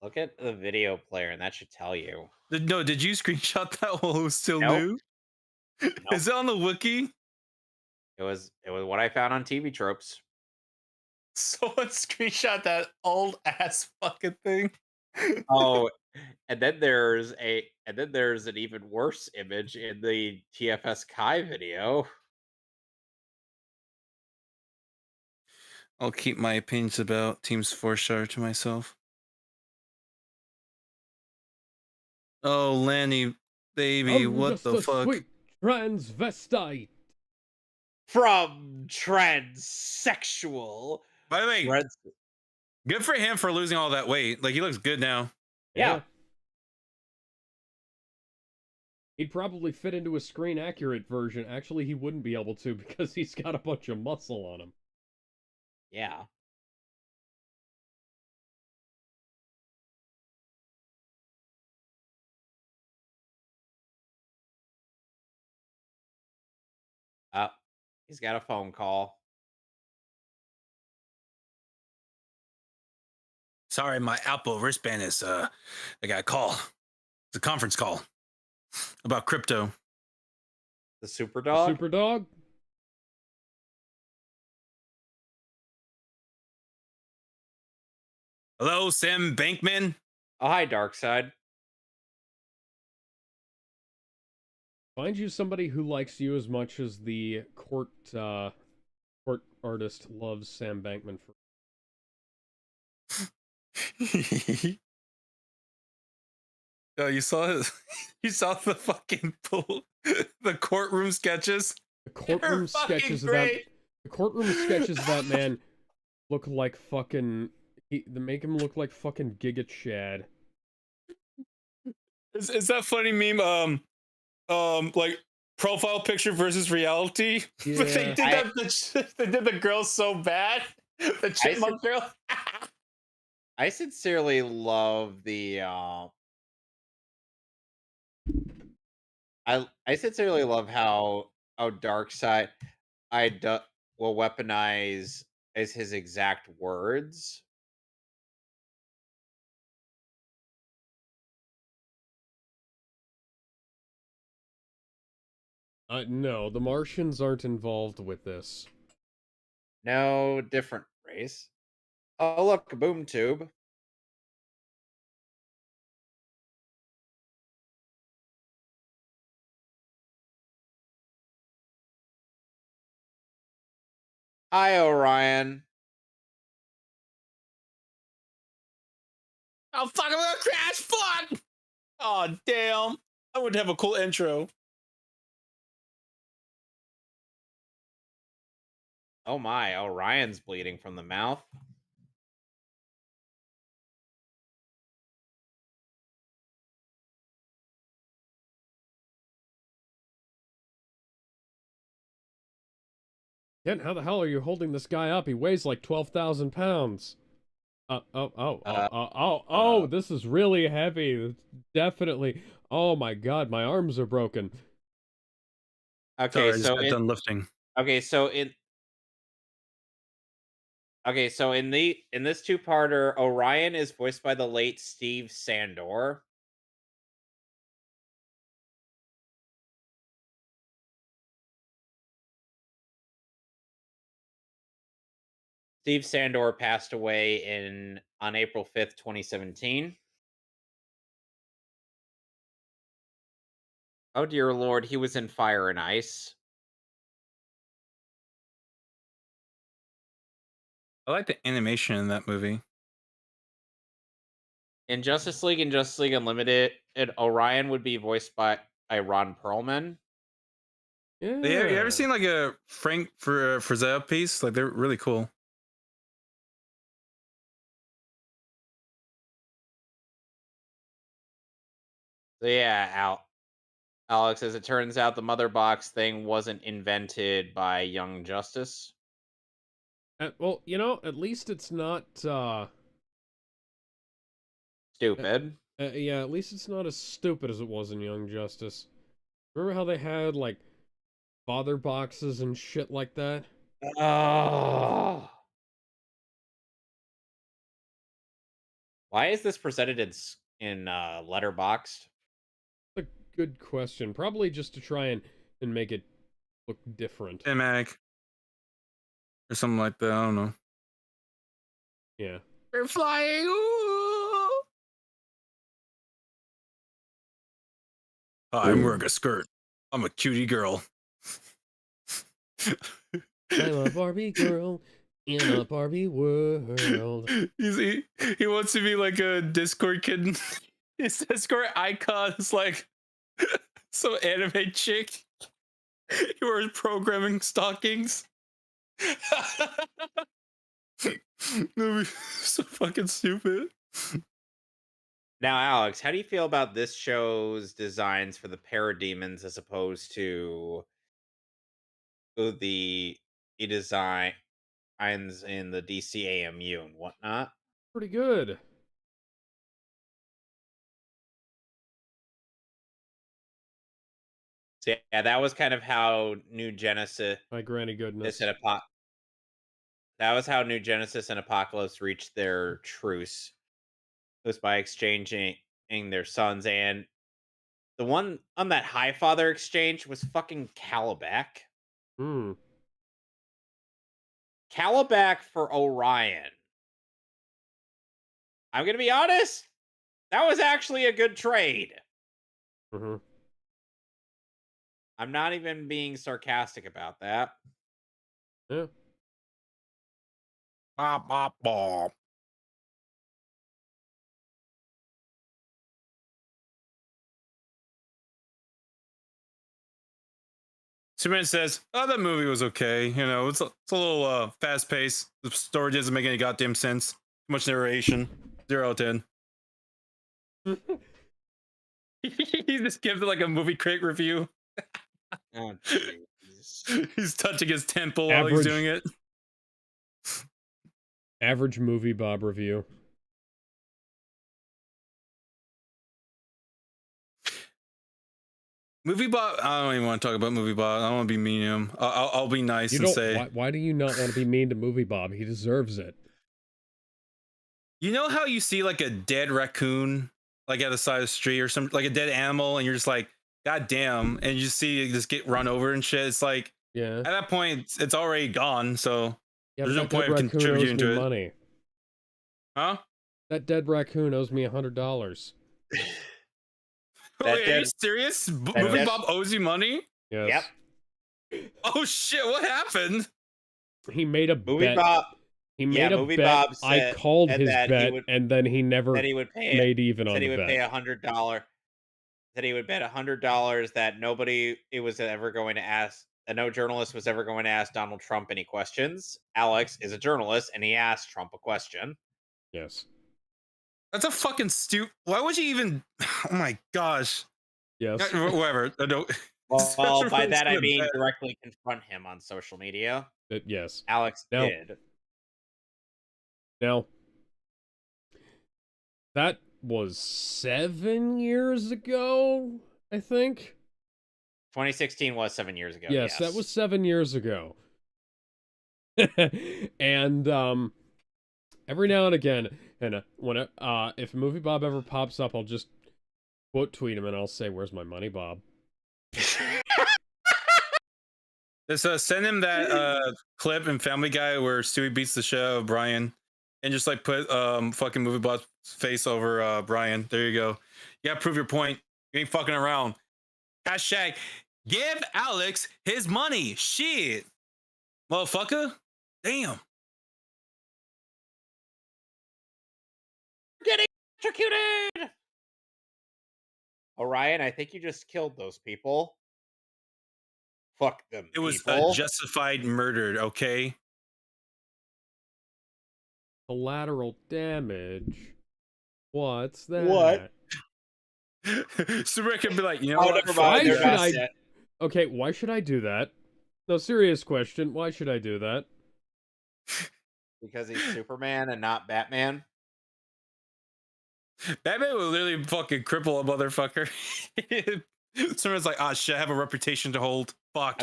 Look at the video player, and that should tell you. No, did you screenshot that while it was still Nope. new? Nope. Is it on the wiki? It was what I found on TV tropes. Someone screenshot that old ass fucking thing. Oh, and then there's an even worse image in the TFS Kai video. I'll keep my opinions about Teams 4-star to myself. Oh, Lanny, baby, I'm what just the a fuck? sweet transvestite. From transsexual. By the way, Trans- good for him for losing all that weight. Like, he looks good now. yeah. He'd probably fit into a screen accurate version. Actually, he wouldn't be able to because he's got a bunch of muscle on him. Yeah. Uh, he's got a phone call. Sorry, my Apple wristband is I got a call. It's a conference call about crypto. The super The dog. super dog? Hello, Sam Bankman. Oh, hi, Darkseid. Find you somebody who likes you as much as the court artist loves Sam Bankman for. Oh, you saw his, you saw the fucking the courtroom sketches. The courtroom They're sketches fucking of that. great. The courtroom sketches of that man look like fucking. They make him look like fucking Giga Chad. Is that funny meme? Like profile picture versus reality. Yeah. But they did they did the girl so bad. The chipmunk girl. I sincerely love the I sincerely love how Darkseid will weaponize as his exact words. No, the Martians aren't involved with this. No, different race. Oh, look, a boom tube. Hi, Orion. Oh fuck! I'm gonna crash. Fuck! Oh damn! I would have a cool intro. Oh my, Orion's bleeding from the mouth. Kent, how the hell are you holding this guy up? He weighs like 12,000 pounds. This is really heavy. Definitely. Oh my god, my arms are broken. Okay, Sorry, I just got done lifting. okay, so in okay, so in this two-parter, Orion is voiced by the late Steve Sandor. Steve Sandor passed away on April 5th, 2017. Oh dear lord, he was in Fire and Ice. I like the animation in that movie. In Justice League and Justice League Unlimited, Orion would be voiced by Ron Perlman. Yeah. You ever seen like a Frank Frazetta piece? Like they're really cool. So yeah, Alex, as it turns out, the mother box thing wasn't invented by Young Justice. Well, at least it's not. Uh, Stupid. yeah, at least it's not as stupid as it was in Young Justice. Remember how they had like father boxes and shit like that? Oh. Why is this presented in letterboxed? A good question. Probably just to try and make it look different. Cinematic or something like that. I don't know. Yeah. We're flying. Ooh. I'm wearing a skirt. I'm a cutie girl. I'm a Barbie girl in a Barbie world. He wants to be like a Discord kid. His Discord icon is like some anime chick. He wears programming stockings. So fucking stupid. Now, Alex, how do you feel about this show's designs for the parademons as opposed to the designs in the DCAMU and whatnot? Pretty good. So yeah, that was kind of how New Genesis My granny goodness. and that was how New Genesis and Apocalypse reached their truce. It was by exchanging their sons, and the one on that High Father exchange was fucking Calabac. Hmm. Calabac for Orion. I'm gonna be honest, that was actually a good trade. Mm-hmm. I'm not even being sarcastic about that. Yeah. Bop, bop, bop. Superman says, "Oh, that movie was okay. You know, it's a little fast paced. The story doesn't make any goddamn sense. Too much narration. 0 out of 10." He just gives it like a movie critic review. Oh, jeez. He's touching his temple while he's doing it. Average movie Bob review. Movie Bob. I don't even want to talk about Movie Bob. I don't want to be mean to him. I'll be nice You and don't. say, Why do you not want to be mean to movie Bob? He deserves it. you know how you see like a dead raccoon like at the side of the street or something, like a dead animal, and you're just like, God damn, and you see it just get run over and shit. It's like Yeah. at that point it's already gone, so Yeah, there's but no that point dead of raccoon owes contributing me to it. money. Huh? That dead raccoon owes me $100. Wait, are you dead serious? that Movie dead Bob owes you money? Yes. Yep. Oh shit, what happened? He made a Movie bet. Bob He Yeah, made a Movie bet. Bob I said called his that bet, and then he never he would pay it made even said on he the would pay bet. $100 that he would bet $100 that nobody it was ever going to ask that no journalist was ever going to ask Donald Trump any questions. Alex is a journalist and he asked Trump a question. Yes. That's a fucking Why would you even? Oh my gosh. Yes. Whatever. I don't. Well, by that I mean directly confront him on social media. Yes. Alex Now, did. now, that was 7 years ago, I think. 2016 was 7 years ago. Yes, Yes. that was 7 years ago. And every now and again, and when if Movie Bob ever pops up, I'll just quote tweet him and I'll say, "Where's my money, Bob?" Just send him that clip in Family Guy where Stewie beats the shit out of Brian, and just like put fucking Movie Bot's face over Brian. There you go. You gotta prove your point. You ain't fucking around. Hashtag give Alex his money. Shit, motherfucker. Damn. Getting electrocuted. Orion, I think you just killed those people. Fuck them It was people. justified murdered. Okay. Collateral damage. What's that? What? Superman can be like, you know Oh, what? never Fuck mind. Why you They're should not guys. I? dead. Okay, why should I do that? No, serious question. Why should I do that? Because he's Superman and not Batman. Batman will literally fucking cripple a motherfucker. Superman's like, ah, shit, I have a reputation to hold. Fuck.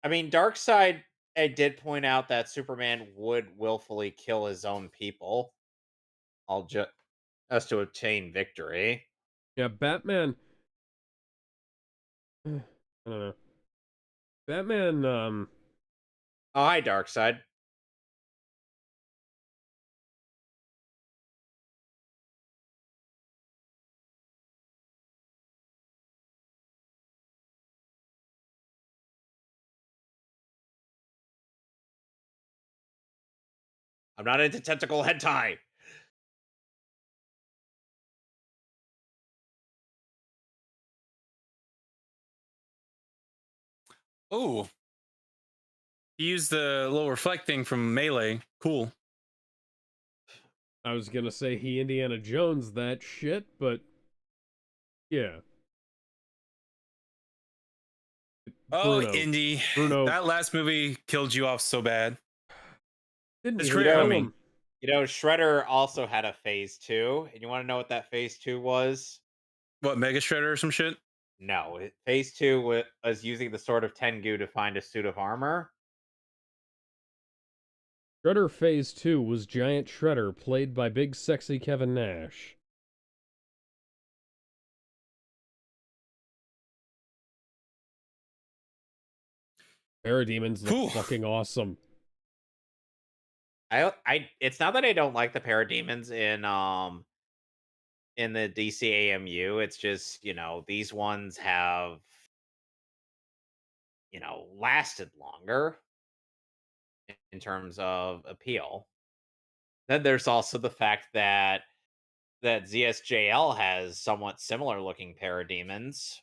I mean, Darkseid did point out that Superman would willfully kill his own people, all just to obtain victory. Yeah, Batman. I don't know. Batman. Oh, hi, Darkseid. I'm not into tentacle hentai. Oh, he used the little reflect thing from Melee. Cool. I was gonna say he Indiana Jones that shit, but yeah, Oh, Bruno. Indy. Bruno That last movie killed you off so bad. didn't His even career, I kill mean. him. Shredder also had a phase 2, and you want to know what that phase 2 was? What, Mega Shredder or some shit? No, phase 2 was using the Sword of Tengu to find a suit of armor. Shredder Phase 2 was Giant Shredder, played by big sexy Kevin Nash. Parademons look Whew. fucking awesome. It's not that I don't like the parademons in the DC AMU. It's just, these ones have, lasted longer in terms of appeal. Then there's also the fact that ZSJL has somewhat similar looking parademons.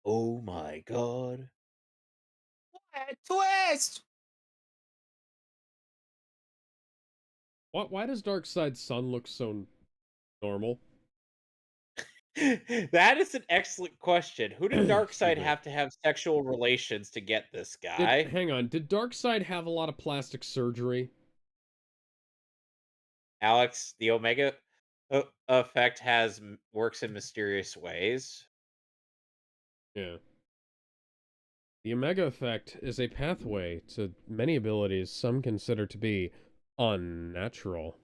Oh my god. What twist? Why does Darkseid's son look so normal? That is an excellent question. Who did Excuse Darkseid me. have to have sexual relations to get this Did guy? hang on? Did Darkseid have a lot of plastic surgery? Alex, the Omega effect works in mysterious ways. Yeah. The Omega effect is a pathway to many abilities some consider to be unnatural.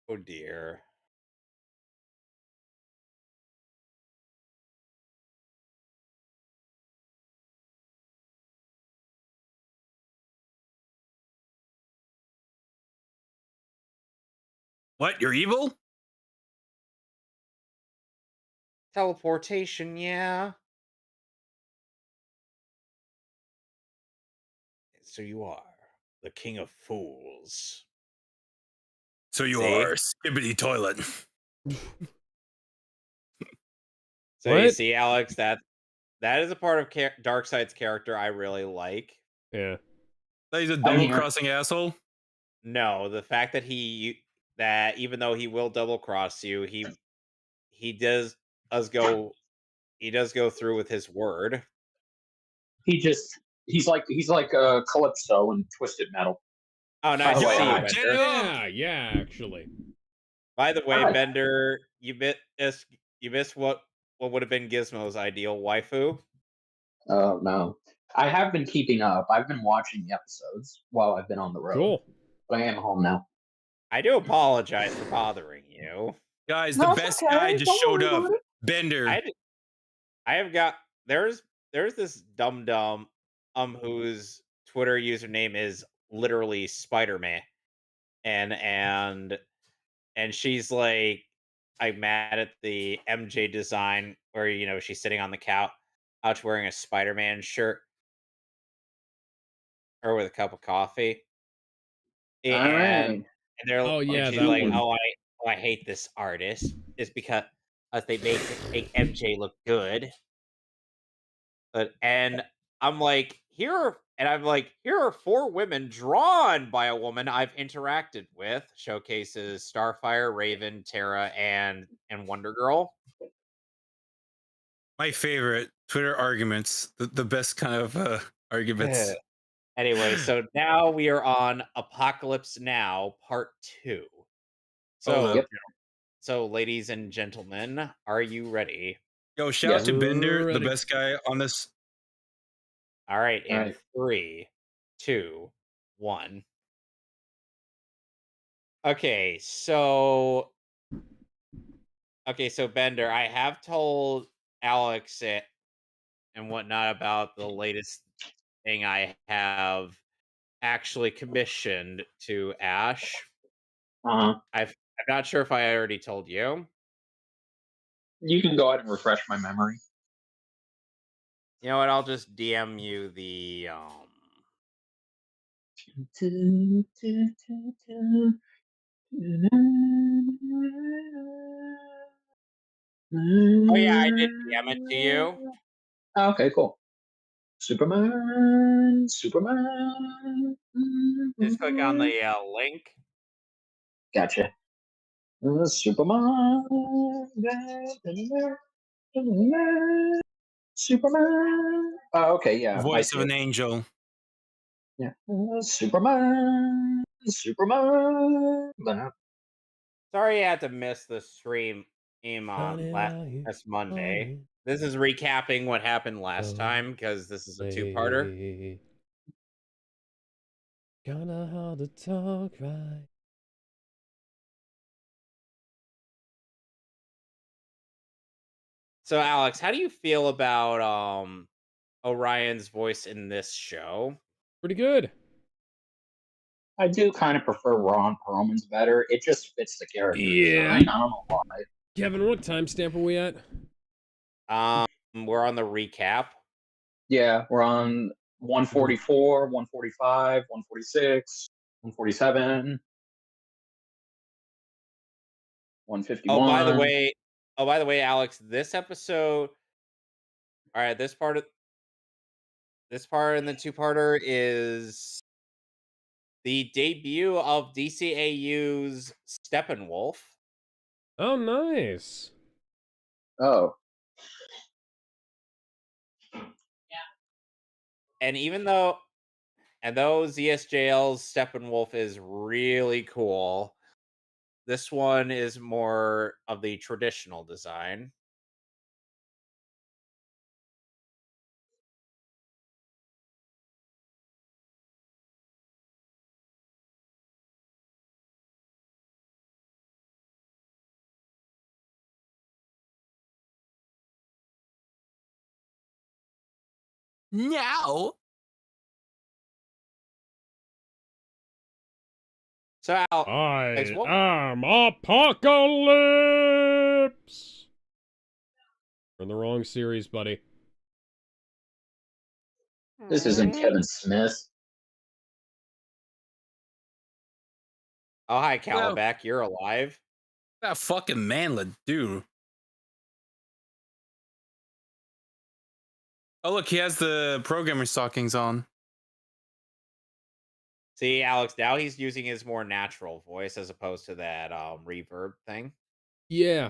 Oh dear. What? You're evil? Teleportation, yeah. So you are the king of fools. So you See? are skibbity toilet. So you What? see, Alex, that is a part of Darkseid's character I really like. Yeah. That he's a I'm double here. crossing asshole. No, the fact that even though he will double cross you, he does go he does go through with his word. He's like Calypso in Twisted Metal. Oh, By nice the to way, see you, hi. Bender. Yeah, actually. By the way, Hi. Bender, you missed what would have been Gizmo's ideal waifu. Oh no, I have been keeping up. I've been watching the episodes while I've been on the road, Cool. but I am home now. I do apologize for bothering you. Guys, the No, it's best guy okay. just Don't showed worry up. about it. Bender. I I have got there's this dum dum whose Twitter username is literally Spider-Man, and she's like, I'm mad at the MJ design where she's sitting on the couch wearing a Spider-Man shirt or with a cup of coffee, All and right. Oh and yeah, she's that like, one. Mm. I hate this artist. It's because they make MJ look good. And I'm like, here are four women drawn by a woman I've interacted with. Showcases Starfire, Raven, Terra, and Wonder Girl. My favorite Twitter arguments. The best kind of arguments. Anyway, so now we are on Apocalypse Now, Part 2. Hold So, up. Yep. ladies and gentlemen, are you ready? Yo, shout out Yes. to Bender, the Ready. best guy on this. All right, All in right. 3, 2, 1. Okay, so Bender, I have told Alex and whatnot about the latest thing I have actually commissioned to Ash. Uh-huh. I'm not sure if I already told you. You can go ahead and refresh my memory. You know what? I'll just DM you the Oh yeah, I did DM it to you. Okay, cool. Superman, Superman. Just click on the link. Gotcha. Superman. Superman. Oh, okay, yeah, I Voice see of it. an angel. Yeah. Superman. Superman. Sorry you had to miss the stream on Honey, are you last Monday. honey? This is recapping what happened last So time because this is a two-parter. late. Kinda hard to talk right. So Alex, how do you feel about Orion's voice in this show? Pretty good. I do kind of prefer Ron Perlman's better. It just fits the character Yeah. design. I don't know why. Kevin, what timestamp are we at? We're on the recap. Yeah, we're on 144, 145, 146, 147, Oh, by the 151. way, Alex, this episode, all right, this part in the two-parter is the debut of DCAU's Steppenwolf. Oh, nice. Oh, And though ZSJL's Steppenwolf is really cool, this one is more of the traditional design. Now. So Alex, I what am Apocalypse. We're in the wrong series, buddy. this isn't Kevin Smith. Oh, hi, Well, Calabac, you're alive. that fucking manlet, dude. Oh, look, he has the programmer stockings on. See, Alex, now he's using his more natural voice as opposed to that reverb thing. Yeah.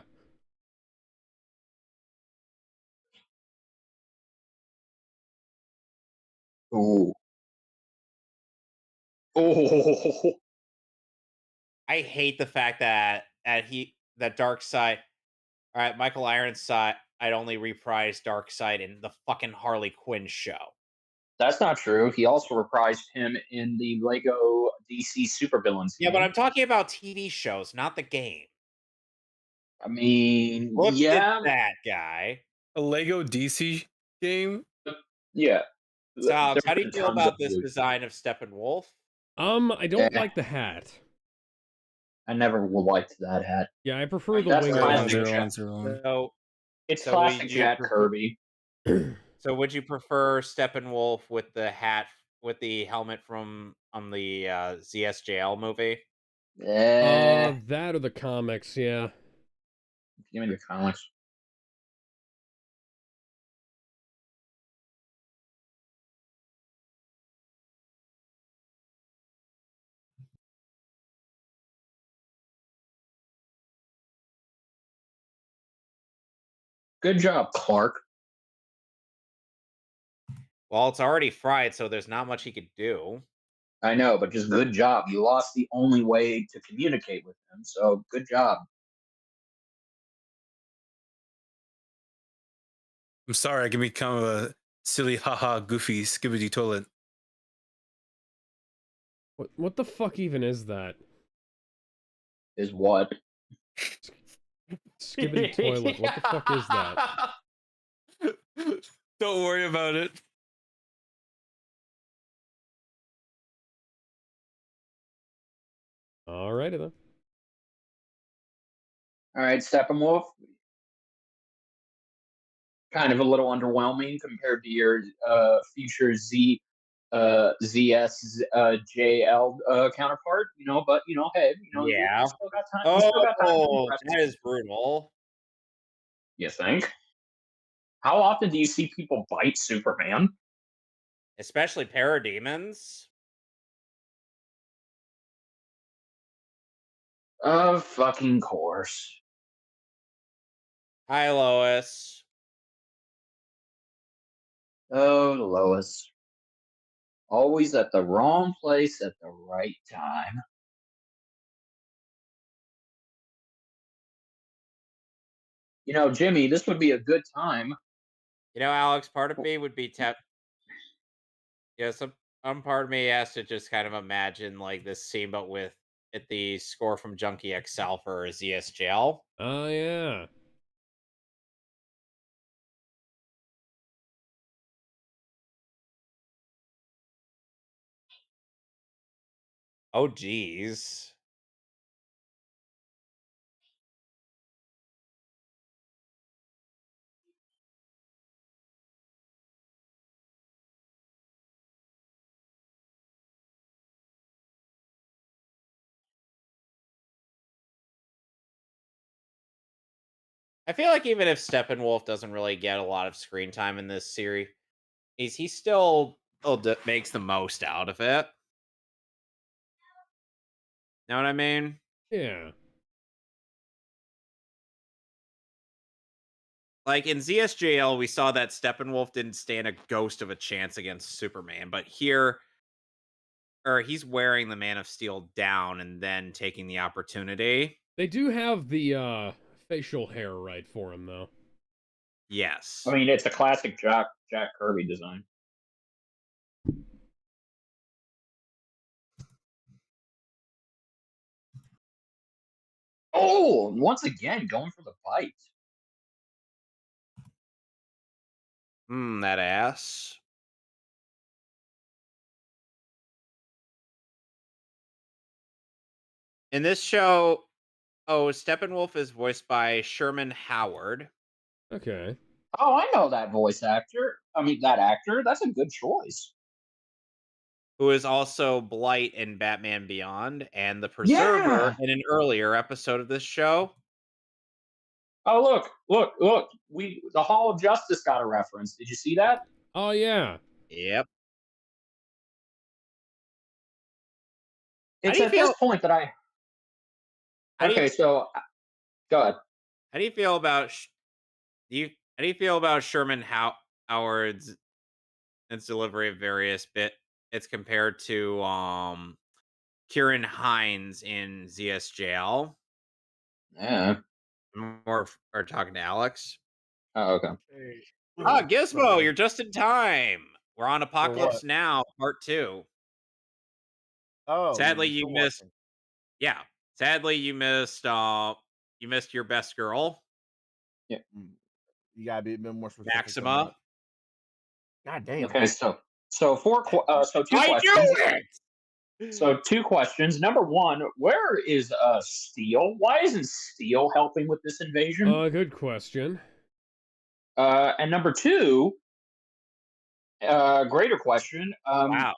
Ooh. Oh, I hate the fact that Dark Side. All right, Michael Ironside. I'd only reprise Dark Side in the fucking Harley Quinn show. that's not true. He also reprised him in the Lego DC supervillains Yeah, but game. I'm talking about TV shows, not the game. I mean, Look at yeah, that guy. A Lego DC game? yeah. So, Alex, There's how do you been feel tons of about this movies. design of Steppenwolf? I don't Eh, like the hat. I never liked that hat. Yeah, I I prefer mean, the that's wing Everyone has classic their element. own, Jack. their own. So, It's so would classic you Jack prefer? Kirby. So, would you prefer Steppenwolf with the hat, with the helmet from on the ZSJL movie? That or the comics, yeah. Give me the comics. Good job, Clark. Well, it's already fried, so there's not much he could do. I know, but just good job. You lost the only way to communicate with him, so good job. I'm sorry, I can become a silly, haha, goofy, skibbity toilet. What the fuck even is that? Is what? Skibbity toilet. What the fuck is that? Don't worry about it. Alrighty then. All right, Steppenwolf. Kind of a little underwhelming compared to your future ZS JL counterpart, but hey, you Yeah. still got time. You still got time to Oh, impress that is people. brutal. You think? How often do you see people bite Superman? Especially parademons. Of fucking course. Hi, Lois. Oh, Lois. Always at the wrong place at the right time. Jimmy, this would be a good time. Alex, part of me would be yeah, some part of me has to just kind of imagine like this scene, but with the score from Junkie XL for ZSJL. Oh yeah. Oh, geez. I feel like even if Steppenwolf doesn't really get a lot of screen time in this series, he still makes the most out of it. Know what I mean? Yeah. Like in ZSJL, we saw that Steppenwolf didn't stand a ghost of a chance against Superman, but here, or he's wearing the Man of Steel down and then taking the opportunity. They do have the facial hair right for him though. Yes. I mean, it's a classic Jack Kirby design. Oh, once again, going for the bite. That ass. In this show, Steppenwolf is voiced by Sherman Howard, Okay. Oh, I know that voice actor. I mean, that actor. That's a good choice. who is also Blight in Batman Beyond and the Preserver Yeah. in an earlier episode of this show. Oh, look. The Hall of Justice got a reference. Did you see that? Oh yeah. Yep. How do It's you at this feel? point that I. How do you Okay, so go ahead. how do you feel about how do you feel about Howard's its delivery of various it's compared to Kieran Hines in ZSJL? Yeah. More or talking to Alex. Oh, okay. Ah, Oh, Gizmo, you're just in time. We're on For Apocalypse what? Now, part 2. Oh, Sadly, you're you still missed. watching. Yeah, sadly, you missed your best girl, Mm, You gotta be a bit more specific than that. Maxima. God damn. Okay, so two I questions. knew it. So two questions. Number one, where is Steel? Why isn't Steel helping with this invasion? Good question. And number two, greater question. Wow.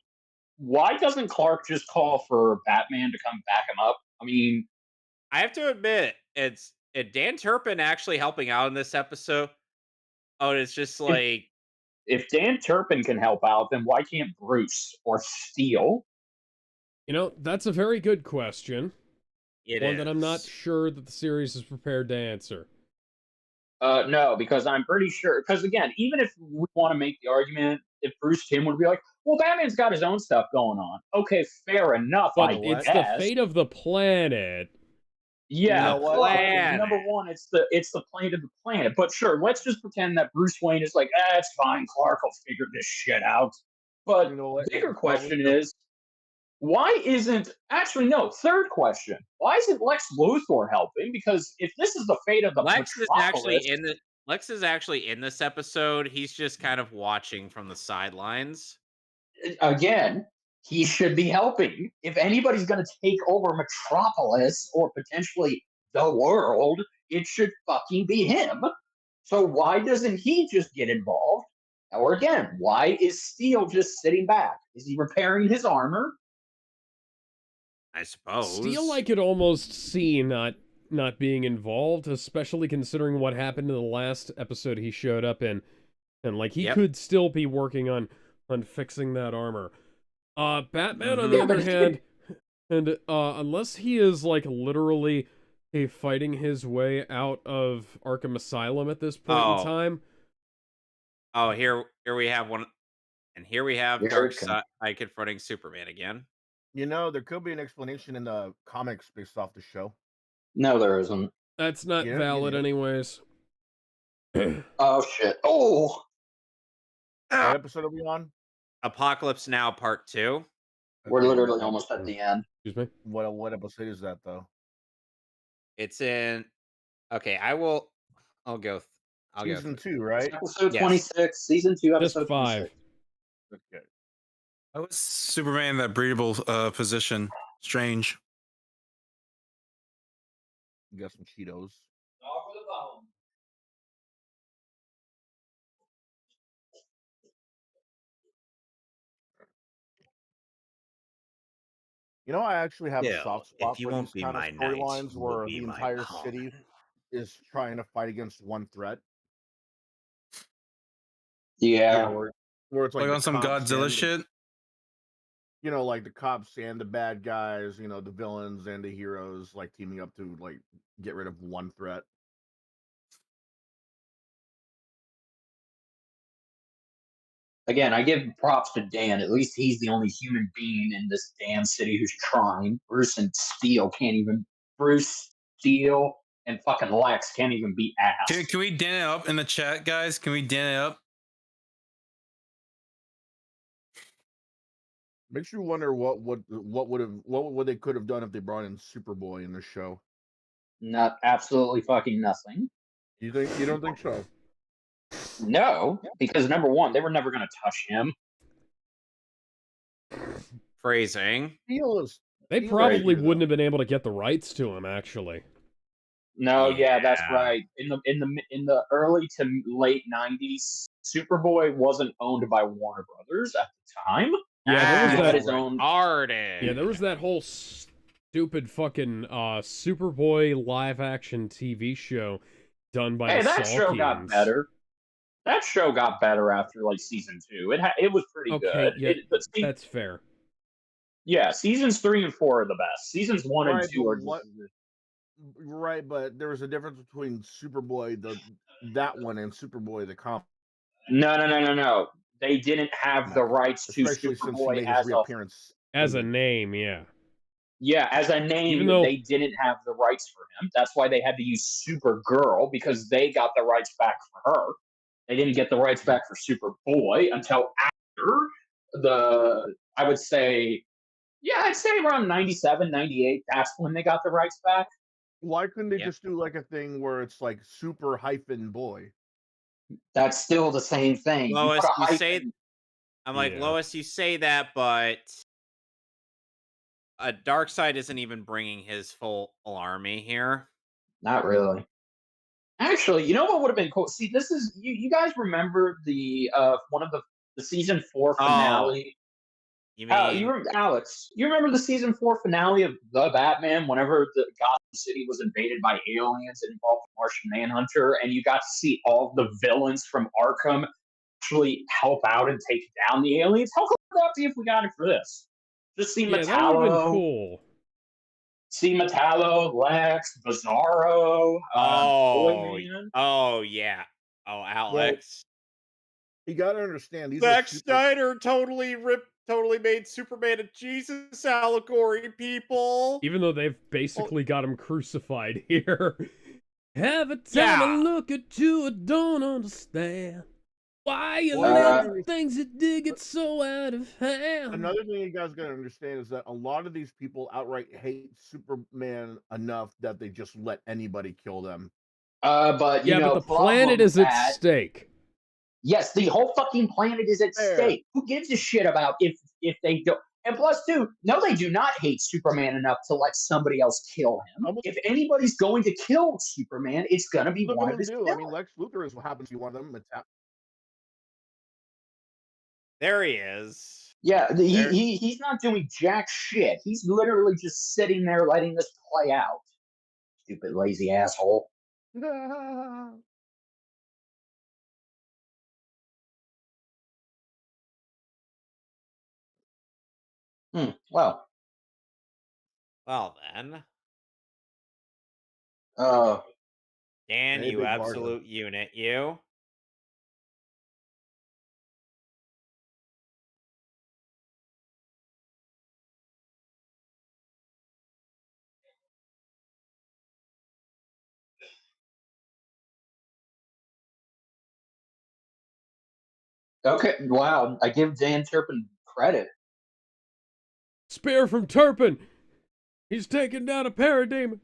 Why doesn't Clark just call for Batman to come back him up? I mean, I have to admit, it's Dan Turpin actually helping out in this episode. Oh, it's just if like if Dan Turpin can help out, then why can't Bruce or Steel? You know, that's a very good question. it One that I'm not is. sure that the series is prepared to answer. No, because I'm pretty sure. Because again, even if we want to make the argument, if Bruce Timm would be like, "Well, Batman's got his own stuff going on." Okay, fair enough, But know I what? it's the guess. fate of the planet. You Yeah, know The what? but planet. number one, it's the plane of the planet. But sure, let's just pretend that Bruce Wayne is like, it's fine. Clark will figure this shit out. But You know what? bigger Well, we question know. is, why isn't actually no third question? Why isn't Lex Luthor helping? Because if this is the fate of the Lex is Metropolis, actually in the Lex is actually in this episode. He's just kind of watching from the sidelines. again, he should be helping. If anybody's going to take over Metropolis or potentially the world, it should fucking be him. So why doesn't he just get involved? Or again, why is Steel just sitting back? Is he repairing his armor? I Steel, I suppose. could almost see not being involved, especially considering what happened in the last episode he showed up in, and like he Yep. could still be working on fixing that armor. Batman, on Mhm. the Yeah, but other he hand, could. and unless he is like literally fighting his way out of Arkham Asylum at this point in Oh, time, here we have one, and here we have Here it comes. Darkseid confronting Superman again. You know, there could be an explanation in the comics based off the show. No, there isn't. that's not Yeah, valid yeah. anyways. Oh shit! Oh, What episode are we on? Apocalypse Now Part 2. we're Okay, literally almost at the end. Excuse me. what episode is that though? It's in. Okay, I'll go. I'll go Season through. 2, right? Episode Yes. 26, season 2, Just episode 5. 26. Okay. How was Superman in that breathable position? Strange. You got some Cheetos. You know, I actually have a Still, soft if spot you for won't these be kind of my knight, storylines you will where be the my entire pawn. city is trying to fight against one threat. Yeah. Where it's like Like the on some cops Godzilla and shit? like the cops and the bad guys, the villains and the heroes like teaming up to like get rid of one threat. Again, I give props to Dan. At least he's the only human being in this damn city who's trying. Bruce and Steel can't even. Bruce, Steel, and fucking Lex can't even beat ass. Can we Dan it up in the chat, guys? Can we Dan it up? Makes you wonder what they could have done if they brought in Superboy in the show. Not absolutely fucking nothing. You don't think so? No, because number one, they were never going to touch him. Phrasing. They Steel probably is, wouldn't have been able to get the rights to him, actually. No, yeah, that's Yeah. right. In the early to late '90s, Superboy wasn't owned by Warner Brothers at the time. Yeah, there was He had that. his own. Retarded. Yeah, there was that whole stupid fucking Superboy live action TV show done by Hey, the that show got Salkians. better. That show got better after like season 2. It was pretty Okay, good. yeah, But that's fair. yeah, seasons 3 and 4 are the best. Seasons 1 and Right, 2 but are what- right, but there was a difference between Superboy that one and Superboy the comic. No. They didn't have the rights to Especially since he Superboy made his as a reappearance. As a name, yeah. as a name. Even though- they didn't have the rights for him. That's why they had to use Supergirl because they got the rights back for her. They didn't get the rights back for Superboy until after I would say, Yeah, I'd say around 97, 98. That's when they got the rights back. Why couldn't they Yep. just do like a thing where it's like super hyphen boy? That's still the same thing. You put Lois, a you say hyphen. I'm like, Yeah. Lois, you say that, but Darkseid isn't even bringing his full army here. Not really. Actually, you know what would have been cool? See, this is you guys remember the one of the season 4 Oh, finale. you You mean remember Alex? You remember the season 4 finale of the Batman? Whenever the Gotham City was invaded by aliens and involved the Martian Manhunter, and you got to see all the villains from Arkham actually help out and take down the aliens. How cool would that be if we got it for this? Just Yeah, that would have been cool. See Metallo, Lex, Bizarro, oh, Toyman. oh yeah. Oh, Well, Alex. you gotta understand these are Zack super. Snyder totally made Superman a Jesus allegory, people. Even though they've Well, basically got him crucified here. Every time I yeah. look at you, I don't understand why you Well, let the you things you did get so out of hand. another thing you guys gotta understand is that a lot of these people outright hate Superman enough that they just let anybody kill them. But Yeah, but the planet problem is at that stake. yes, the whole fucking planet is at Fair. stake. Who gives a shit about if they don't? And plus, two, no, they do not hate Superman enough to let somebody else kill him. Almost If anybody's going to kill Superman, it's going to be look one of of them his do. I villains. mean, Lex Luthor is what happens to be one of them. There he is. Yeah, There. he's not doing jack shit. He's literally just sitting there letting this play out. Stupid lazy asshole. Well, Well then, uh, Dan, Hey, you big Barda. absolute unit, you. okay, wow. I give Dan Turpin credit. Spear from Turpin! He's taken down a parademon!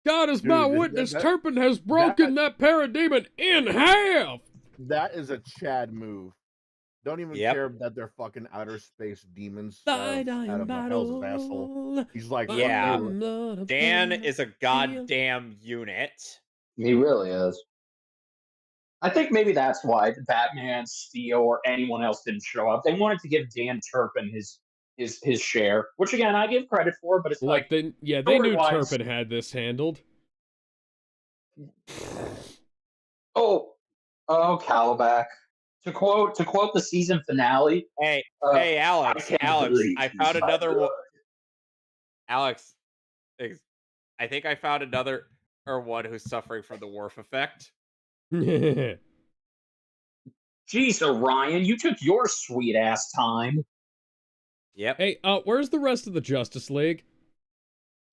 God is my Dude, witness, Turpin has broken that parademon in half! that is a Chad move. Don't even Yep. care that they're fucking outer space demons Died out in of a Hell's Vassal. battle. He's like, fuck Yeah. you. Dan is a goddamn unit. He really is. I think maybe that's why the Batman, Steel, or anyone else didn't show up. They wanted to give Dan Turpin his share, which again I give credit for, but it's Like, like they knew story-wise. Turpin had this handled. Oh, Calabac. To quote the season finale. Hey, Uh, hey, Alex, I can't Alex, believe I he's found my another one. blood. Alex, I think I found another or one who's suffering from the Worf effect. Hey, Jeez, Orion, you took your sweet ass time. Yep, where's the rest of the Justice League?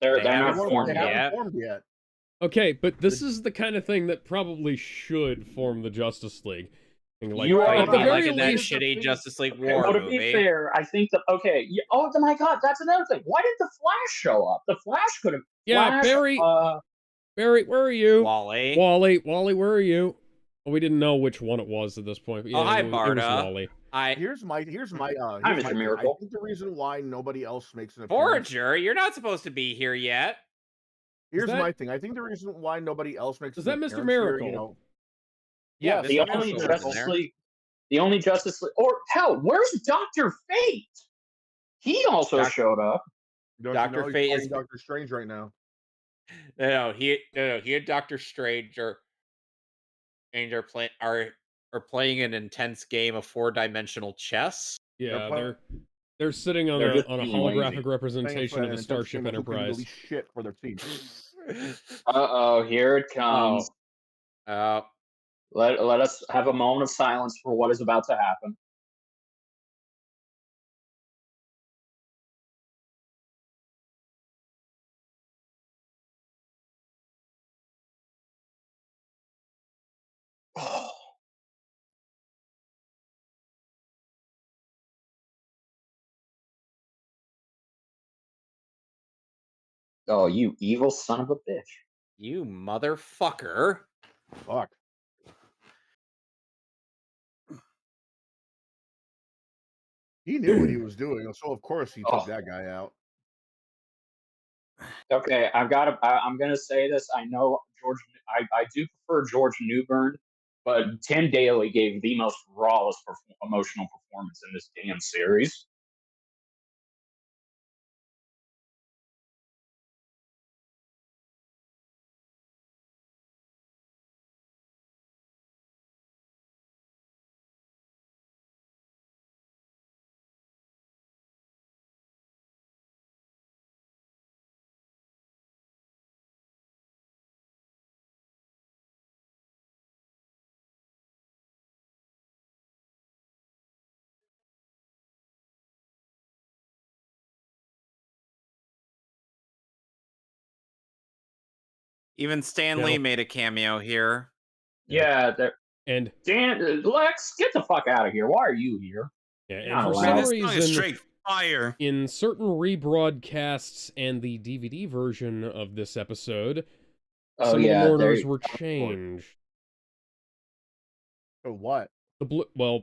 They're they haven't not formed They formed haven't yet. yet. formed yet. Okay, but this is the kind of thing that probably should form the Justice League. And, like, You are at the Be right. like very in that least, shitty Justice League Okay, War well, to be movie. fair, I think that oh my God, that's another thing. Why did the Flash show up? The Flash could have. yeah, Flash, Barry, where are you? Wally. Wally, where are you? Well, we didn't know which one it was at this point. But yeah, Oh, hi, it was Barda. Wally. Here's my Hi, here's Mr. my thing. I Miracle. think the reason why nobody else makes an appearance. Forager, you're not supposed to be here yet. Here's that- my thing. I think the reason why nobody else makes Is an that Mr. appearance here, Miracle? Yeah, yes, The Mr. only Miracle's in Justice there. League, the only Justice League, or hell, where's Doctor Fate? He also Doc- don't showed up. you Dr. know he's Fate fighting is Doctor Strange right now. no, he and Doctor Strange are playing an intense game of 4-dimensional chess. Yeah, They're they're sitting on They're just a being holographic lazy. representation of the an intense Starship game of who can Enterprise. release shit for their team. Here it comes. Oh, Let us have a moment of silence for what is about to happen. Oh, you evil son of a bitch. You motherfucker. Fuck. He knew what he was doing, so of course he took Oh. that guy out. Okay, I'm gonna say this. I know George. I do prefer George Newbern, but Tim Daly gave the most rawest emotional performance in this damn series. Even Stan No. Lee made a cameo here. Yeah, And Dan, Lex, get the fuck out of here. Why are you here? yeah, You're and not for Man, some allowed. this song is reason, straight fire. in certain rebroadcasts and the DVD version of this episode, Oh some yeah, of the there. mourners were changed. So what? Well,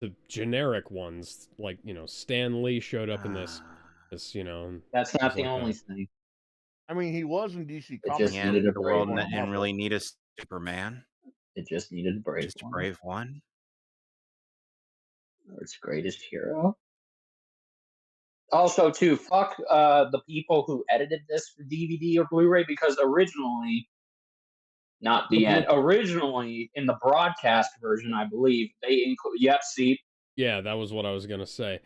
the generic ones, like, Stan Lee showed up in this, That's not things the like only that. thing. I mean, he was in DC It Comics. just Yeah, needed a the brave world one. didn't really need a Superman. It just needed a brave Just a one. brave one. Its greatest hero. Also, too, fuck the people who edited this for DVD or Blu-ray, because originally, not the end. Originally, in the broadcast version, I believe they include. Yep, see. Yeah, that was what I was gonna say.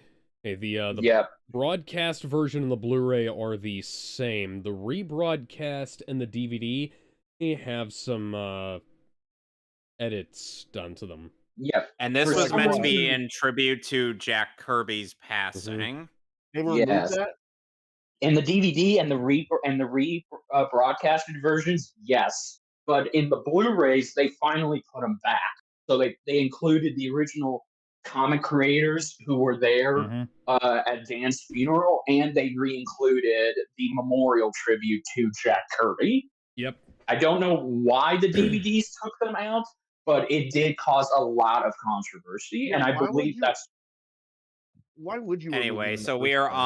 Hey, the Yep. broadcast version and the Blu-ray are the same. The rebroadcast and the DVD, they have some edits done to them. Yep. And this For was some meant to be reason- in tribute to Jack Kirby's passing. They removed Yes. that. In the DVD and the broadcasted versions, yes. But in the Blu-rays, they finally put them back. So they included the original comic creators who were there at Dan's funeral, and they re-included the memorial tribute to Jack Kirby. Yep. I don't know why the DVDs took them out, but it did cause a lot of controversy, Yeah, and I why would believe you- that's Why would you? remove it Anyway, in the so we first are place?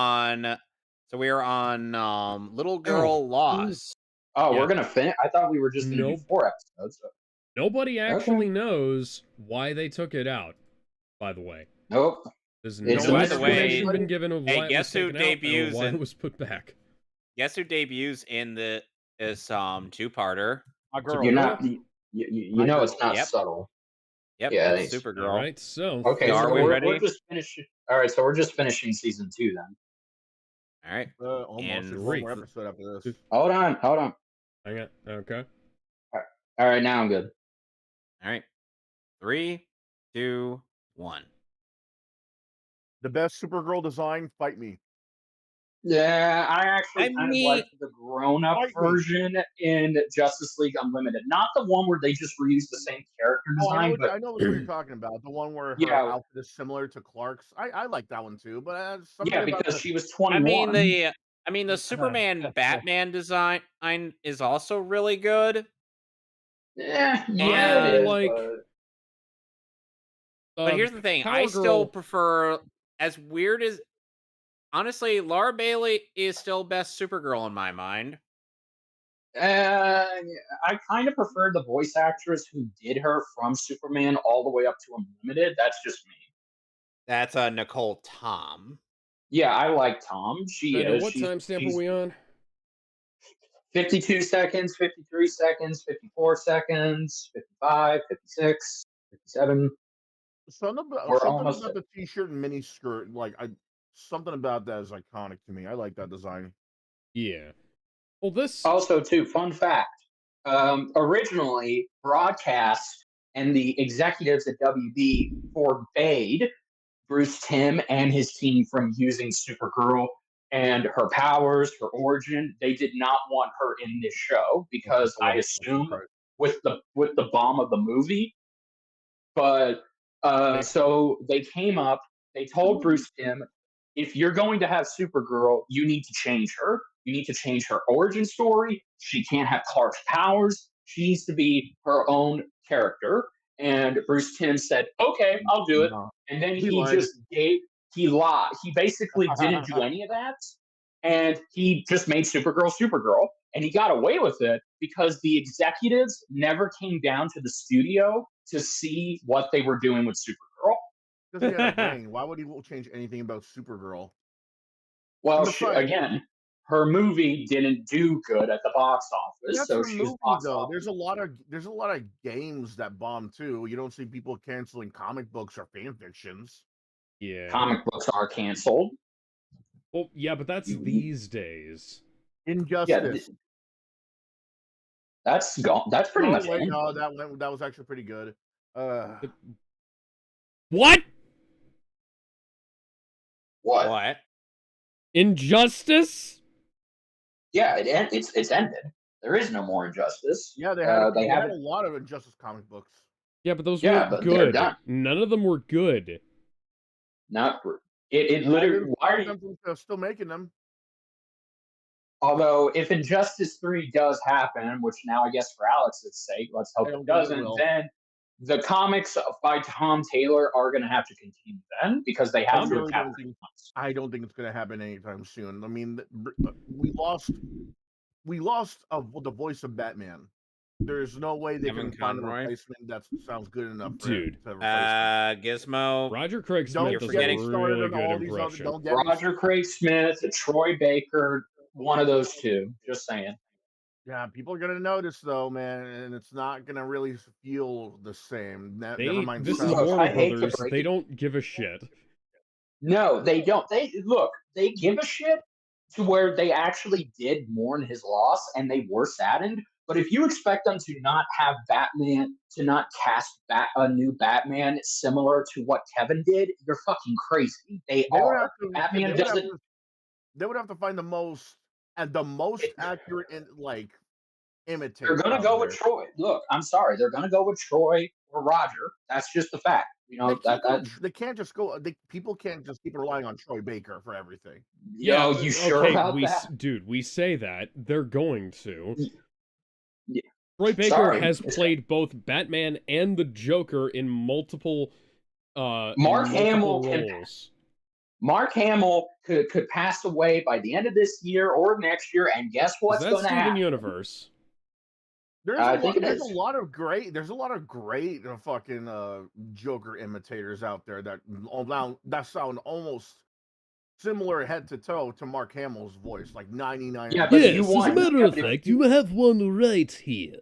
on Little Girl Lost. Oh, Yeah. we're gonna finish. I thought we were just gonna do Nope. 4 episodes. Nobody actually knows why they took it out, by the way. Nope. There's It's no by the way- explanation been given of Hey, why it was guess who taken out or debuts why in- it was put back. Guess who debuts in this two-parter? My girl. You're not. You know it's not Yep. subtle. Yep, Yeah, it's it's- Supergirl. All right, so Okay, Are so we we're ready? just finishing. All right, so we're just finishing season 2 then. All right. Almost. And There's one three. more episode after this. Hold on. hang on. Okay. All right, now I'm good. All right. 3, 2, 1. The best Supergirl design. Fight me. Yeah, I actually I kind of mean- like the grown-up Fight me. version in Justice League Unlimited, not the one where they just reused the same character Oh, design. I know what you're talking about. The one where her Yeah. outfit is similar to Clark's. I like that one too, but something Yeah, about because the- she was I 21. mean the Superman Batman design is also really good. Yeah, I it is. like- But here's the thing, I Power still Girl- prefer, as weird as, honestly, Laura Bailey is still best Supergirl in my mind. I kind of prefer the voice actress who did her from Superman all the way up to Unlimited. That's just me. That's Nicole Tom. Yeah, I like Tom. She Brandon, is. what timestamp are we on? 52 seconds, 53 seconds, 54 seconds, 55, 56, 57. something We're about almost the t-shirt and mini skirt. Something about that is iconic to me. I like that design. Yeah. Well, this Also, too, fun fact. Originally, broadcast and the executives at WB forbade Bruce Timm and his team from using Supergirl and her powers, her origin. They did not want her in this show because I assume with the bomb of the movie. But so they came up. They told Bruce Timm, if you're going to have Supergirl, you need to change her. You need to change her origin story. She can't have Clark's powers. She needs to be her own character. And Bruce Timm said, okay, I'll do it. No, And then he he lied. just he lied. He basically didn't do any of that. And he just made Supergirl Supergirl. And he got away with it because the executives never came down to the studio to see what they were doing with Supergirl. Because he had a brain. Why would he change anything about Supergirl? Well, And besides, again, her movie didn't do good at the box office, that's so her she was movie box though. office. There's a lot of games that bomb too. You don't see people canceling comic books or fan fictions. Yeah. Comic books are canceled. Well, yeah, but that's these days. Yeah, Injustice. that's gone. That's pretty No, much wait, it. no, that was actually pretty good. What? What? What? Injustice? Yeah, it's ended. There is no more Injustice. Yeah, they had They a haven't. lot of Injustice comic books. Yeah, but those Yeah, weren't but they're good. done. None of them were good. Not it literally. Why are you? They're still making them. Although, if Injustice 3 does happen, which now I guess for Alex's sake, let's hope I it don't think it doesn't, will. then the comics by Tom Taylor are going to have to continue then because they have I to really have don't think it's going to happen anytime soon. I mean, we lost the voice of Batman. There's no way they Kevin can find a Conroy? replacement that sounds good enough for Dude. him to replace him. Gizmo. Roger Craig Don't Smith does get a me started really on all good these other. impression. Don't get me. Roger Craig Smith, Troy Baker, one of those two. Just saying. Yeah, people are gonna notice though, man, and it's not gonna really feel the same. Never mind. This is Look, Warner I hate to Brothers. break They it. don't give a shit. No, they don't. They give a shit to where they actually did mourn his loss and they were saddened. But if you expect them to not have Batman, to not cast a new Batman similar to what Kevin did, you're fucking crazy. They They would are. have to. Batman doesn't. They would have to find the most accurate and like They're imitator gonna out go with there. Troy. Look, I'm sorry. They're gonna go with Troy or Roger. That's just the fact. You know They can't just go. People can't just keep relying on Troy Baker for everything. Yo, you sure okay, about that? Dude, we say that. They're going to. Yeah. Troy Baker Sorry. has played both Batman and the Joker in multiple Mark Hamill roles. Mark Hamill could pass away by the end of this year or next year, and guess what's Is that going to Steven happen? Universe? There's is. a lot of great fucking Joker imitators out there that sound almost similar head to toe to Mark Hamill's voice, like 99. Yeah, but you Yes, as want- a matter of fact, you have one right here.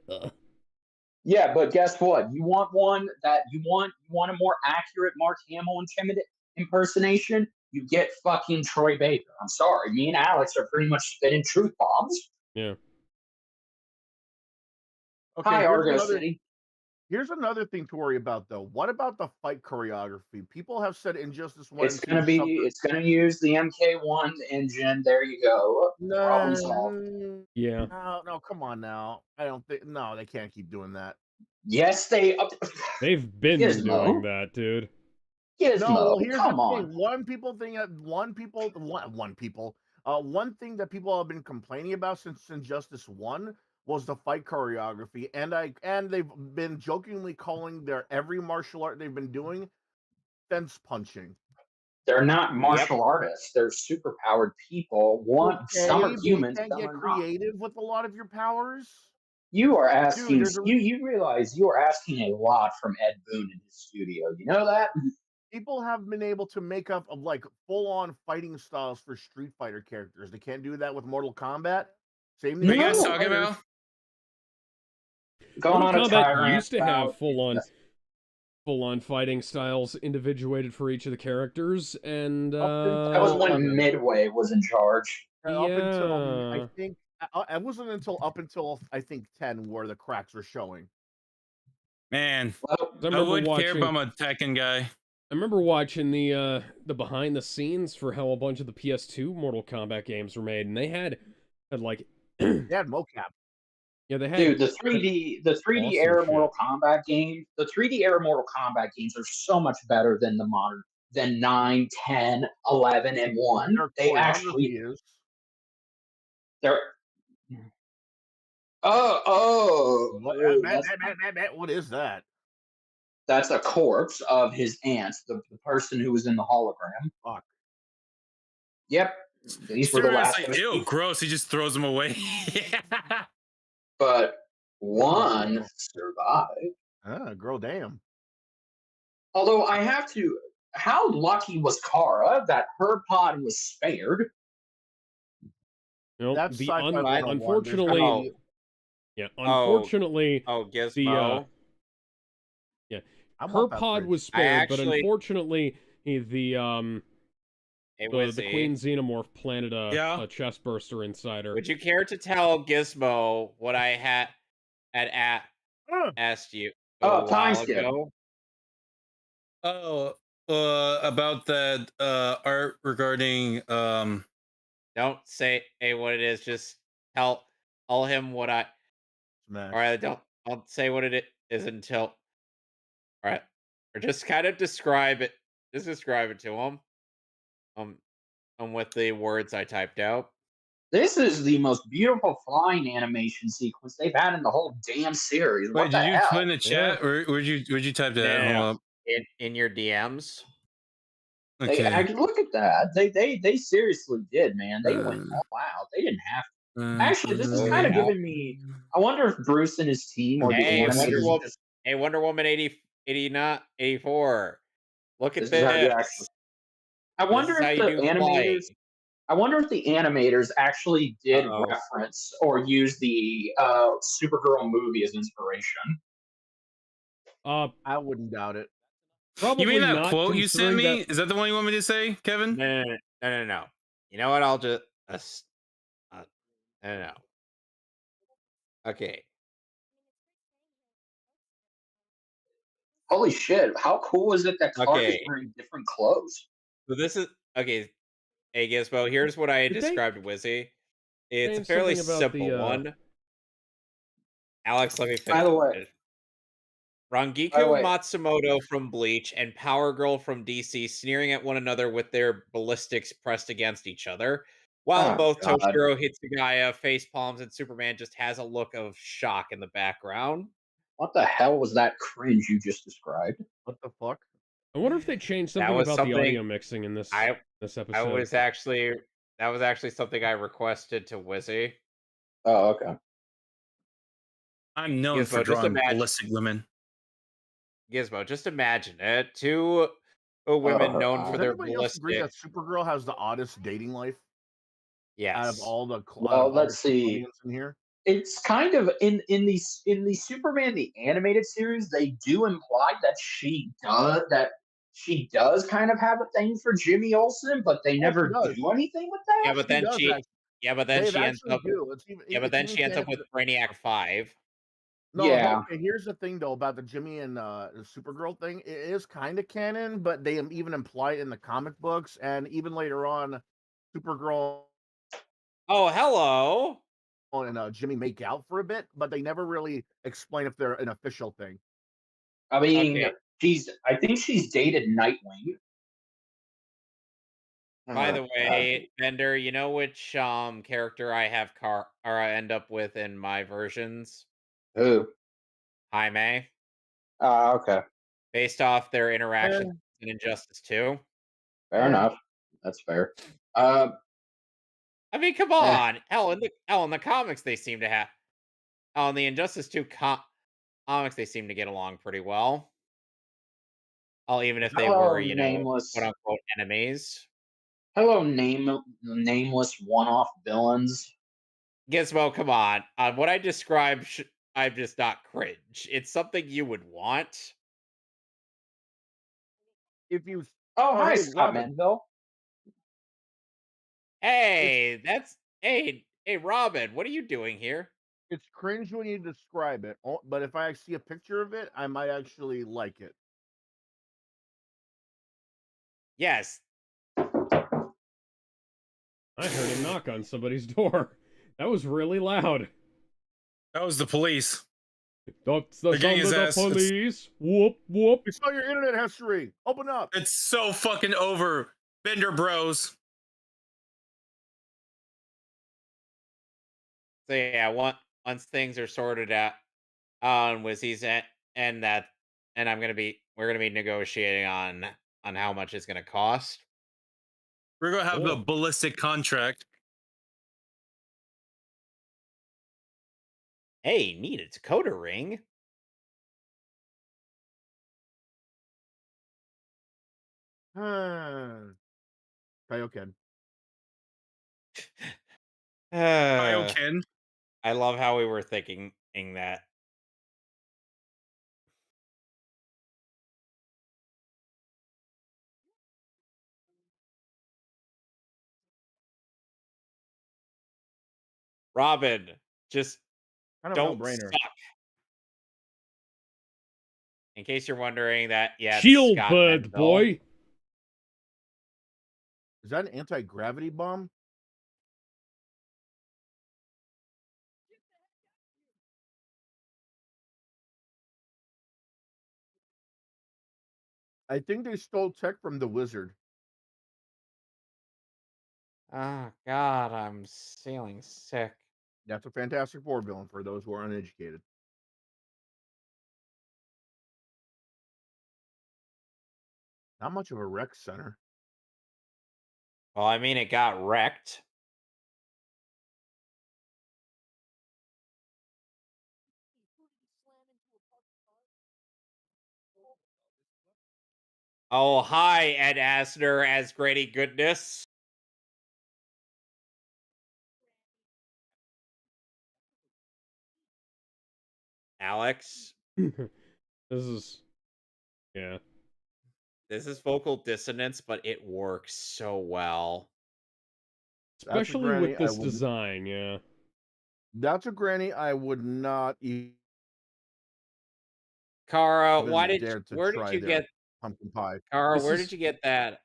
Yeah, but guess what? You want a more accurate Mark Hamill impersonation? You get fucking Troy Baker. I'm sorry. Me and Alex are pretty much spitting truth bombs. Yeah. Okay, Hi, Argo City. Here's another thing to worry about, though. What about the fight choreography? People have said Injustice 1 It's gonna use the MK1 engine. There you go. Problem solved. Yeah. No, come on now. I don't think. No, they can't keep doing that. Yes, They've been Gizmo. doing that, dude. Gizmo, No, well, here's come the on. thing. One thing that people have been complaining about since Injustice 1 was the fight choreography, and they've been jokingly calling their every martial art they've been doing fence punching. They're not martial artists. They're superpowered people. Some are humans. You can't get creative with a lot of your powers. You are asking. Dude, you realize you are asking a lot from Ed Boon in his studio. You know that? People have been able to make up of like full-on fighting styles for Street Fighter characters. They can't do that with Mortal Kombat. Same thing. What are you guys talking about? Going on Mortal a Kombat tyrant used to have about- full-on fighting styles individuated for each of the characters, and that was when Midway was in charge. Up until I think it wasn't until up until I think 10 where the cracks were showing. Man, I I would care, but I'm a Tekken guy. I remember watching the behind the scenes for how a bunch of the PS2 Mortal Kombat games were made, and they had like They had mocap. Yeah, they had. Dude, the 3D awesome era shit. Mortal Kombat games, the 3D era Mortal Kombat games are so much better than the modern than 9, 10, 11, and 1. Their They choreography actually is. They're oh, What, what is that? that's a corpse of his aunt, the person who was in the hologram. Fuck. Yep, these were the Superman's last of like, his ew, people. gross. He just throws them away. But one survived. Girl, damn. Although I have to, how lucky was Kara that her pod was spared? You know, That's the sci-fi 101. There's unfortunately, gotta be- yeah, Oh, unfortunately, the Gizmo. yeah, I her want that pod fridge. was I spared, but actually, unfortunately, the hey, the Wizzy, Queen Xenomorph planted Yeah. a chest burster inside her. would you care to tell Gizmo what I had Uh, asked you a Oh, time while skip. ago? Oh, about that art regarding Don't say what it is. Just tell him what I. Smash. All right, don't say what it is until. All right, or just kind of describe it. Just describe it to him. Um, with the words I typed out. This is the most beautiful flying animation sequence they've had in the whole damn series. wait, What the did you put hell? in the Yeah. chat or would you type No, that? no, no. Hold up. In your DMs. Okay. Look at that. They seriously did, man. They went Uh, all out. They didn't have to. uh, Actually, this is Oh kind of yeah. giving me. I wonder if Bruce and his team or the Hey, Wonder animators publicity. Woman. just. Hey, Wonder Woman 84. Look at This is how you actually. this. I This is wonder how if you the do animators. flying. I wonder if the animators actually did Uh-oh. reference or use the Supergirl movie as inspiration. I wouldn't doubt it. Probably You mean that not, quote you sent considering me? that Is that the one you want me to say, Kevin? No. You know what? I'll just no. Okay. Holy shit! How cool is it that Clark is Okay. wearing different clothes? So this is okay. Hey Gizmo, here's what I had did they described to Wizzy. It's a change fairly something about simple the one. Alex, let me By finish. the way, by the Rangiku way, Matsumoto from Bleach and Power Girl from DC sneering at one another with their ballistics pressed against each other, while oh both god, Toshiro Hitsugaya face palms and Superman just has a look of shock in the background. what the hell was that cringe you just described? What the fuck? I wonder if they changed That something was about the audio something mixing in this I I episode. was actually that was actually something I requested to Wizzy. Oh, okay. I'm known for Gizmo, just drawing imagine ballistic women. Gizmo, just imagine it. Two women known for Does their anybody else agree ballistic. that Supergirl has the oddest dating life out of Yes. all the Well, let's see. Kryptonians in here? It's kind of in the Superman the animated series. They do imply that she does kind of have a thing for Jimmy Olsen, but they Yeah, she never does. do anything with Yeah, that. but She then does she actually. yeah, but then They she ends actually up do. but It's then even she ends up canon. with Brainiac 5. No, Yeah. okay, here's the thing though about the Jimmy and the Supergirl thing. It is kind of canon, but they even imply it in the comic books, and even later on, Supergirl Oh, hello. and Jimmy make out for a bit, but they never really explain if they're an official thing. I mean, Okay. I think she's dated Nightwing. By Oh, the way, Bender, you know which character I have or I end up with in my versions? who? Jaime, Okay. based off their Eh, interactions in Injustice 2. Fair eh. enough. That's fair. Uh, I mean, come eh. on. Hell in the comics they seem to have. Oh, in the Injustice 2 comics they seem to get along pretty well. Oh, even if they were, Hello, quote nameless. unquote enemies. Hello, nameless one-off villains. Gizmo, come on. What I described, I'm just not cringe. It's something you would want. If you, Oh, oh hi, hey, Scott Robin, Manville. it's Hey, Robin, what are you doing here? it's cringe when you describe it, but if I see a picture of it, I might actually like it. Yes. I heard a knock on somebody's door. That was really loud. That was the police. That's the They're getting sound of his the ass. police. Whoop, whoop. We saw your internet history. Open up. It's so fucking over, Bender Bros. So yeah, once things are sorted out on Wizzy's and that, and we're gonna be negotiating on how much it's gonna cost. We're gonna have the Cool. ballistic contract. Hey, neat! It's a coda ring. Kaioken. I Kaioken. love how we were thinking that. Robin, just Kind of a don't no-brainer. suck. In case you're wondering that, yeah, it's Shield Scott bird, Menville. boy. Is that an anti-gravity bomb? I think they stole tech from the wizard. Oh God, I'm feeling sick. That's a Fantastic Four villain for those who are uneducated. Not much of a rec center. Well, I mean, it got wrecked. Oh, hi, Ed Asner as Grady Goodness. Alex, This is, yeah. this is vocal dissonance, but it works so well. That's a Especially granny with I this would. design, yeah. That's a granny I would not Kara, even dare to where did try you their get, pumpkin pie. Kara, This where is, did you get that?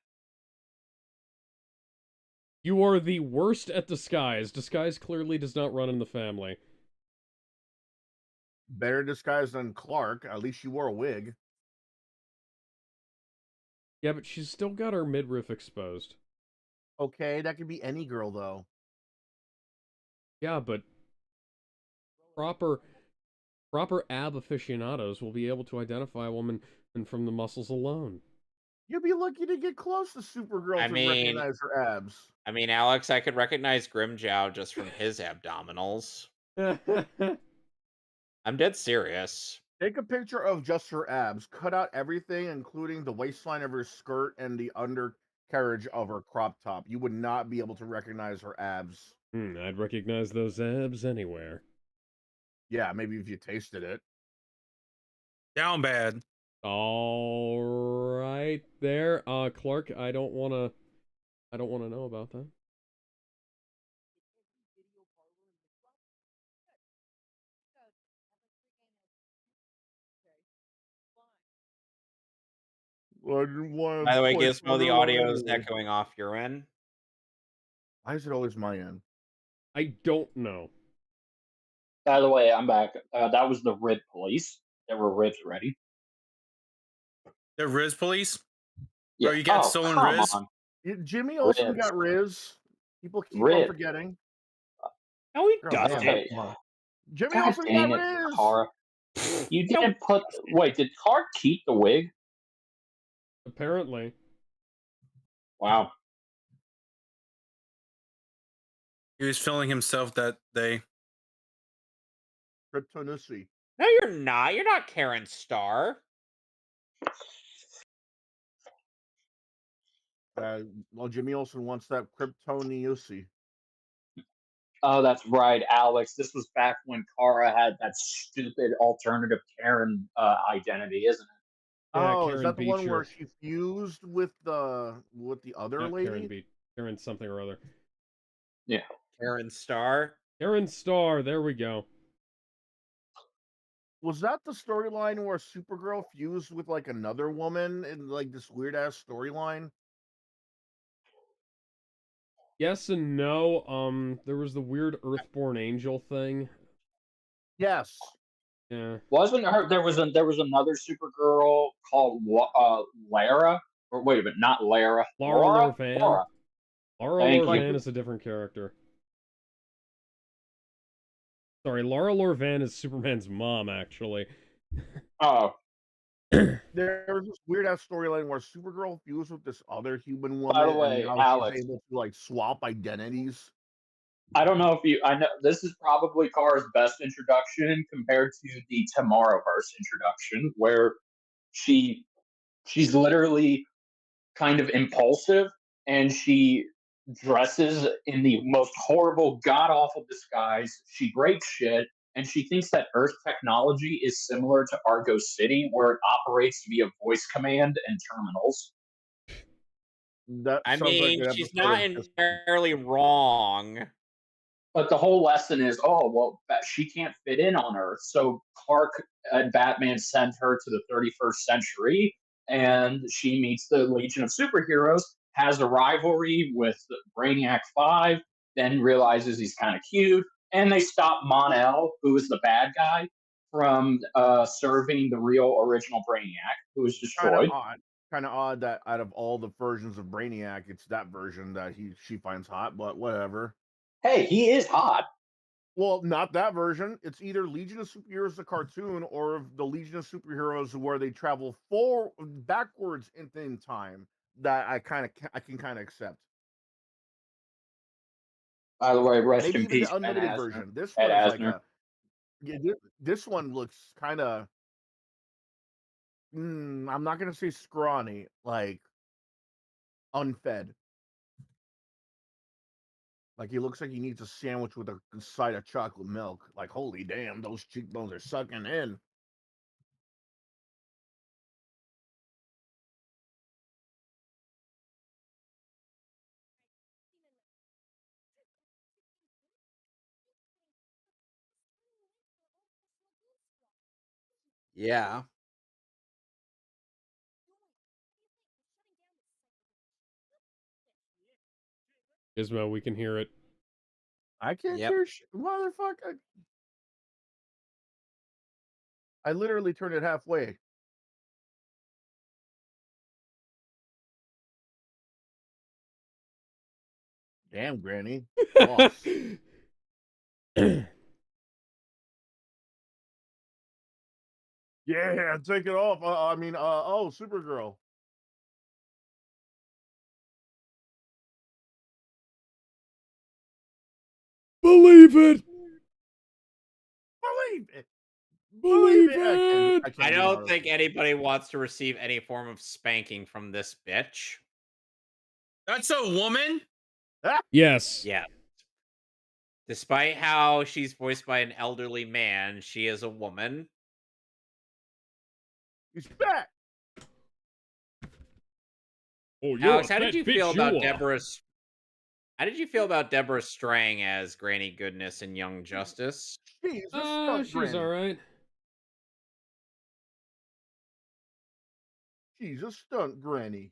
you are the worst at disguise. Disguise clearly does not run in the family. Better disguised than Clark. At least she wore a wig. Yeah, but she's still got her midriff exposed. Okay, that could be any girl though. Yeah, but proper ab aficionados will be able to identify a woman and from the muscles alone. You'd be lucky to get close to Supergirl I to mean, recognize her abs. Alex, I could recognize Grimjow just from his abdominals. I'm dead serious. Take a picture of just her abs. Cut out everything, including the waistline of her skirt and the undercarriage of her crop top. You would not be able to recognize her abs. I'd recognize those abs anywhere. Yeah, maybe if you tasted it. Down bad. All right, there, Clark. I don't wanna know about that. Well, I didn't want By to the way, play Gizmo, the Supergirl audio is anyway. echoing off your end. Why is it always my end? I don't know. By the way, I'm back. That was the rib police. There were ribs ready. The Riz police? Yeah. Bro, you got Oh, stolen come Riz? on. Jimmy Olsen Ribs. got Riz. People keep on Rib. forgetting. No, he Oh, man. doesn't. Okay. Jimmy God Olsen got dang it, Riz. Kara. You No, didn't put. Wait, did Clark keep the wig? Apparently. Wow. He was feeling himself that day. Kryptonussy. no, you're not. You're not Karen Starr. Well, Jimmy Olsen wants that Kryptoniussy. Oh, that's right, Alex. This was back when Kara had that stupid alternative Karen identity, isn't it? Yeah, Oh, is Karen that the one where Beecher. she fused with the other Not lady? Karen something or other. Yeah. Karen Starr. Karen Starr, there we go. Was that the storyline where Supergirl fused with like another woman in like this weird ass storyline? Yes and no. There was the weird Earthborn Angel thing. Yes. Yeah. Wasn't her? There was another Supergirl called Lara. Or wait a minute, not Lara. Laura Laura. Lorvan. Laura. Laura Thank Lorvan you. is a different character. Sorry, Laura Lorvan is Superman's mom, actually. Oh, There's this weird ass storyline where Supergirl fused with this other human by the woman, and way, now Alex, she's able to like swap identities. I don't know if you. I know this is probably Kara's best introduction compared to the Tomorrowverse introduction, where she she's literally kind of impulsive and she dresses in the most horrible, god awful disguise. She breaks shit and she thinks that Earth technology is similar to Argo City, where it operates via voice command and terminals. That I sounds like mean, an she's episode not of Gizmo. entirely wrong. But the whole lesson is, oh well, she can't fit in on Earth, so Clark and Batman send her to the 31st century, and she meets the Legion of Superheroes, has a rivalry with Brainiac 5, then realizes he's kind of cute, and they stop Mon-El, who is the bad guy, from serving the real original Brainiac, who was Kind of destroyed. odd. Kind of odd that out of all the versions of Brainiac, it's that version that she finds hot. But whatever. Hey, he is hot. Well, not that version. It's either Legion of Superheroes the cartoon or the Legion of Superheroes where they travel backwards in time. That I can kind of accept. By the way, rest Maybe in even peace, the Ben unlimited Asner. version. This Ed one is like Asner. this one looks kind of. I'm not gonna say scrawny, like unfed. Like he looks like he needs a sandwich with a side of chocolate milk. Like holy damn, those cheekbones are sucking in. Yeah. Gizmo, we can hear it. I can't Yep. hear motherfucker. I literally turned it halfway. Damn, Granny. Boss. Yeah, take it off. Oh, Supergirl. Believe it! Believe it. Believe Believe it. it! I I can't do don't Naruto. think anybody wants to receive any form of spanking from this bitch. That's a woman? Yes. Yeah. Despite how she's voiced by an elderly man, she is a woman. He's back. Oh, you're a Alex, how did fat you feel bitch, you about are. How did you feel about Deborah Strang as Granny Goodness in Young Justice? She's a stunt She's granny. alright. She's a stunt granny.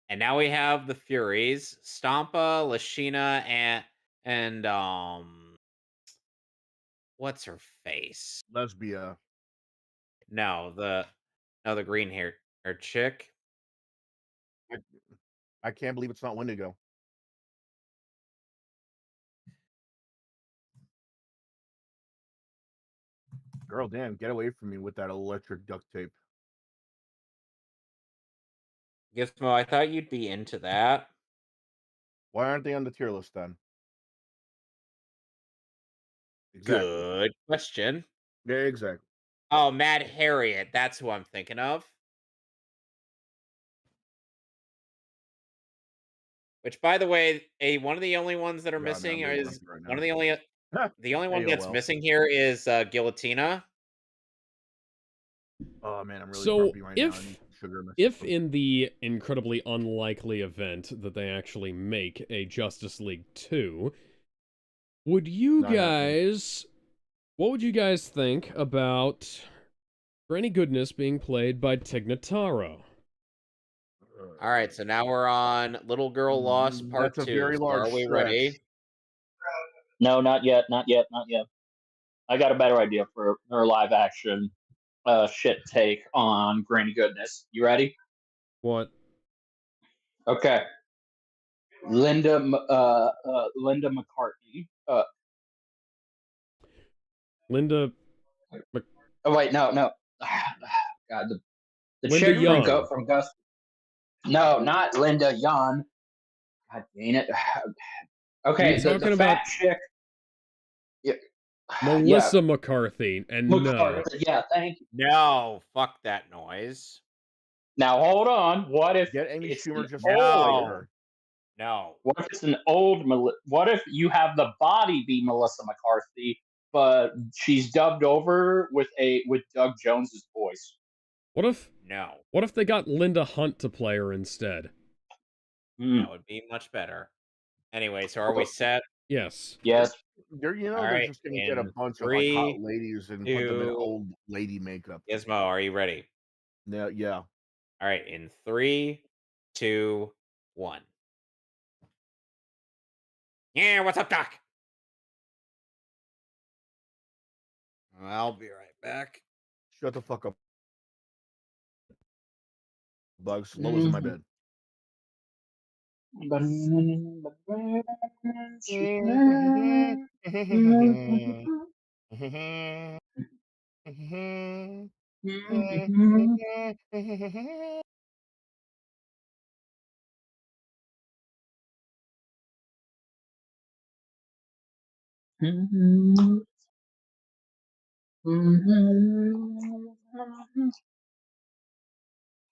And now we have the Furies, Stampa, Lashina, and what's her face? Lesbia. No, the green hair chick. I can't believe it's not Wendigo. Girl, damn, get away from me with that electric duct tape. Gizmo, I thought you'd be into that. Why aren't they on the tier list then? Exactly. Good question. Yeah, exactly. Oh, Mad Harriet. That's who I'm thinking of. Which, by the way, one of the only ones that are God, man, I'm missing really is grumpy right one now. of the only one that's AOL. missing here is Guillotina. Oh man, I'm really So, grumpy right now. I need some sugar in my If system. in the incredibly unlikely event that they actually make a Justice League 2, would you Not happening. guys... What would you guys think about Granny Goodness being played by Tig Notaro? All right, so now we're on Little Girl Lost Part That's a 2. very So large are we stretch. ready? No, not yet, not yet, not yet. I got a better idea for her live action. shit take on Granny Goodness. You ready? What? Okay. Linda McCartney. Linda Oh wait, no. God, the Linda chick from Young. Gus. No, not Linda Young. God dang it. Are Okay, you the talking fat about chick. Yeah, yeah, Melissa McCarthy? And no. McCarthy. Yeah, thank you. No, fuck that noise. Now hold on. What if Get Amy it's an Schumer just to fight old? No. her. No. What if it's an old? What if you have the body be Melissa McCarthy, but she's dubbed over with Doug Jones's voice? What if No. they got Linda Hunt to play her instead? Hmm. That would be much better. Anyway, so are we set? Yes. Yes. All They're right. just gonna get a In bunch of like hot 3, ladies and put them in 2, old lady makeup. Gizmo, are you ready? Yeah. All right. In 3, 2, 1. Yeah, what's up, Doc? I'll be right back. Shut the fuck up, Bugs. Lola's in my Mhm. bed.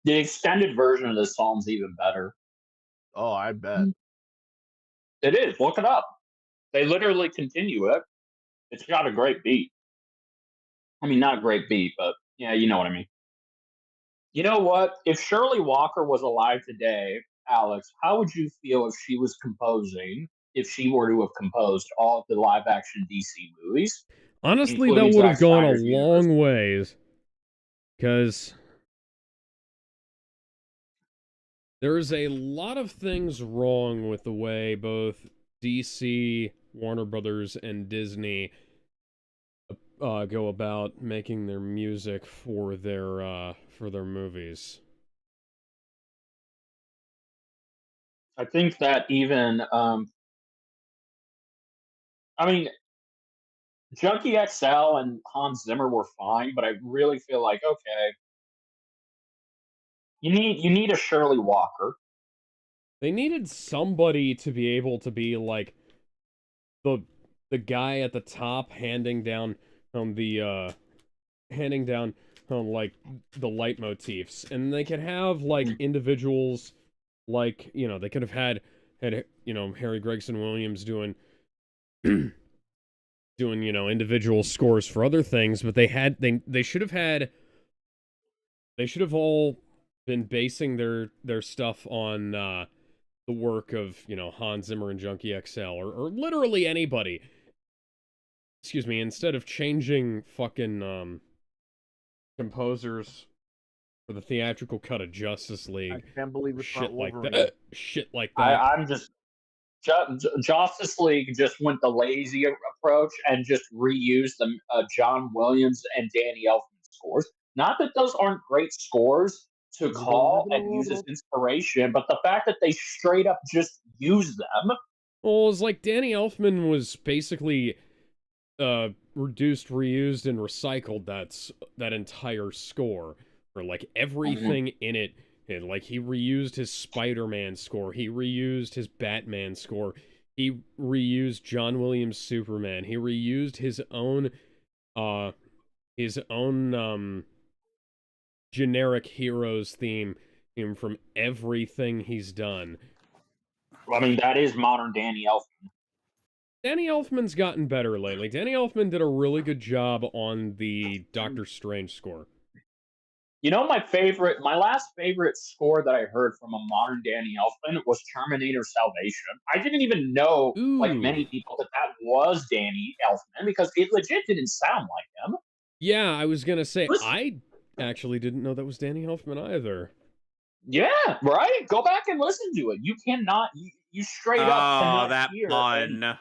The extended version of this song's even better. Oh, I bet. It is. Look it up. They literally continue it. It's got a great beat. I mean, not a great beat, but yeah, you know what I mean. You know what? If Shirley Walker was alive today, Alex, how would you feel if she was composing, if she were to have composed all of the live action DC movies, Honestly, that including would have Zack gone a Snyder's universe? long ways. Because there's a lot of things wrong with the way both DC, Warner Brothers, and Disney go about making their music for their movies. I think that even, I mean, Junkie XL and Hans Zimmer were fine, but I really feel like okay, you need a Shirley Walker. They needed somebody to be able to be like the guy at the top handing down handing down like the leitmotifs, and they could have like individuals like they could have had Harry Gregson Williams doing doing individual scores for other things, but they should have had they should have all been basing their stuff on the work of Hans Zimmer and Junkie XL or literally anybody. Excuse me, instead of changing fucking composers for the theatrical cut of Justice I League, can't believe it's not shit like Wolverine. that, shit like that. I'm just Justice League just went the lazy approach and just reused the John Williams and Danny Elfman scores. Not that those aren't great scores to call and use as inspiration, but the fact that they straight up just use them. Well, it's like Danny Elfman was basically reduced, reused, and recycled that entire score for like everything in it. And like he reused his Spider-Man score, he reused his Batman score, he reused John Williams' Superman, he reused his own generic heroes theme from everything he's done. I mean, that is modern Danny Elfman. Danny Elfman's gotten better lately. Danny Elfman did a really good job on the Doctor Strange score. You know, my last favorite score that I heard from a modern Danny Elfman was Terminator Salvation. I didn't even know, like Ooh. many people, that was Danny Elfman because it legit didn't sound like him. Yeah, I was gonna say, I actually didn't know that was Danny Elfman either. Yeah, right? Go back and listen to it. You cannot, you straight up cannot that hear. pun.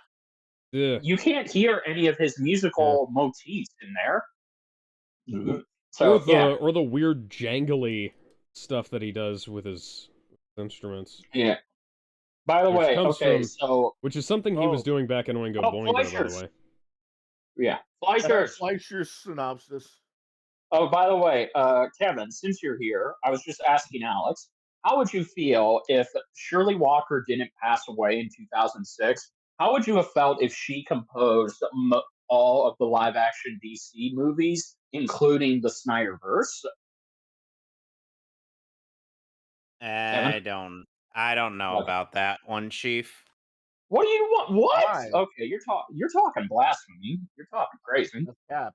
You can't hear any of his musical motifs in there. So yeah, or the weird jangly stuff that he does with his instruments, yeah. By the which way, comes okay, from so which is something he was Oh, doing back in Oingo Boingo, by the Fleischers, way. yeah, Fleischers. Fleischer's synopsis. Oh, by the way, Kevin, since you're here, I was just asking Alex, how would you feel if Shirley Walker didn't pass away in 2006? How would you have felt if she composed all of the live action DC movies, including the Snyderverse? Kevin, I don't know what? about that one, Chief. What do you want? What? Why? Okay, you're talking blasphemy. You're talking crazy. That's cap.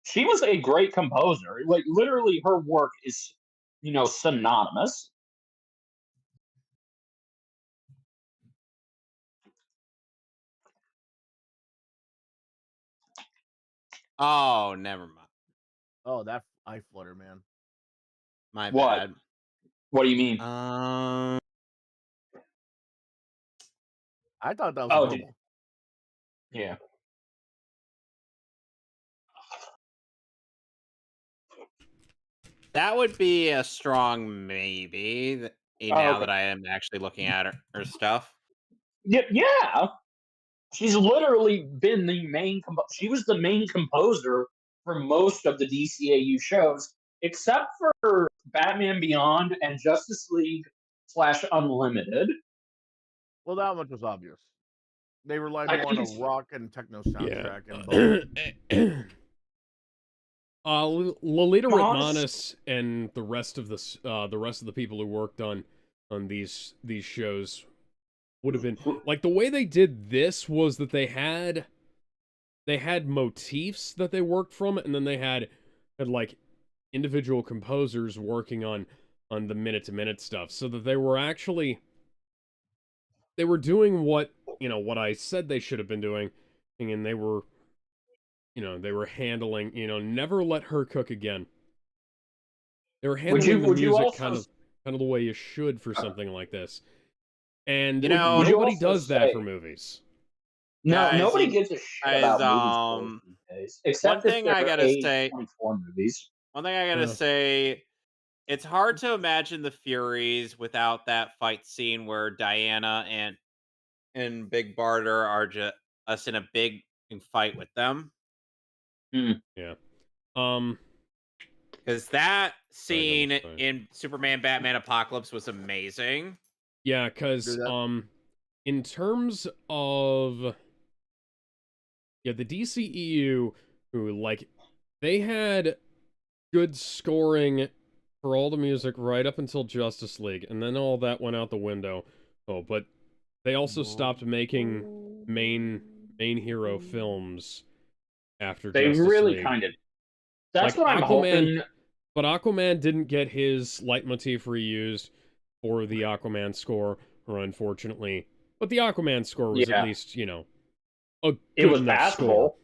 She was a great composer. Like literally, her work is, synonymous. Oh, never mind. Oh, that eye flutter, man. My What? bad. What do you mean? Um, I thought that was Oh, normal. yeah. that would be a strong maybe. Oh, Now okay. that I am actually looking at her stuff. Yeah. She's literally been the main. She was the main composer for most of the DCAU shows, except for Batman Beyond and Justice League / Unlimited. Well, that much was obvious. They relied I more on a think. rock and techno Yeah. soundtrack and both. Lolita Honest- Ritmanis and the rest of the people who worked on these shows would have been like, the way they did this was that they had motifs that they worked from, and then they had like individual composers working on the minute to minute stuff, so that they were doing what I said they should have been doing, and they were handling, never let her cook again. They were handling the would you music also kind of the way you should for something like this. And Would you nobody also does that say for movies. no? Guys, Nobody you gives a shit guys, about movie scores these days, one except if thing I they're gotta say, A24 movies. one thing I gotta Yeah. say, it's hard to imagine the Furies without that fight scene where Diana and Big Barter are just us in a big fight with them. Yeah. Because that Sorry, that scene was fine. in Superman Batman Apocalypse was amazing. Yeah, because in terms of the DCEU, who they had good scoring for all the music right up until Justice League, and then all that went out the window. Oh, but they also stopped making main hero films after They Justice really League. kind of. That's Like what I'm hoping. But Aquaman didn't get his leitmotif reused for the Aquaman score, or unfortunately. But the Aquaman score was at least, a It good was enough score. passable.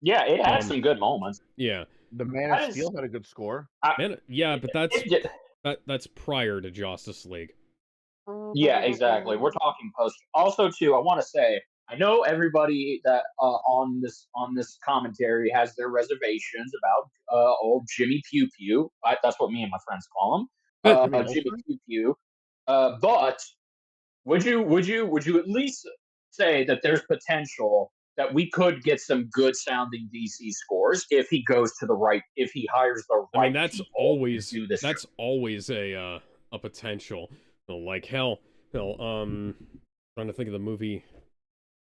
Yeah, it had some good moments. Yeah. The Man of Steel had a good score. But that's prior to Justice League. Yeah, exactly. We're talking post. Also, too, I want to say, I know everybody that on this commentary has their reservations about old Jimmy Pew Pew. That's what me and my friends call him. Jimmy Pew Pew. But would you at least say that there's potential that we could get some good sounding DC scores if he hires the right That's people always to do this. a potential. Like hell, trying to think of the movie.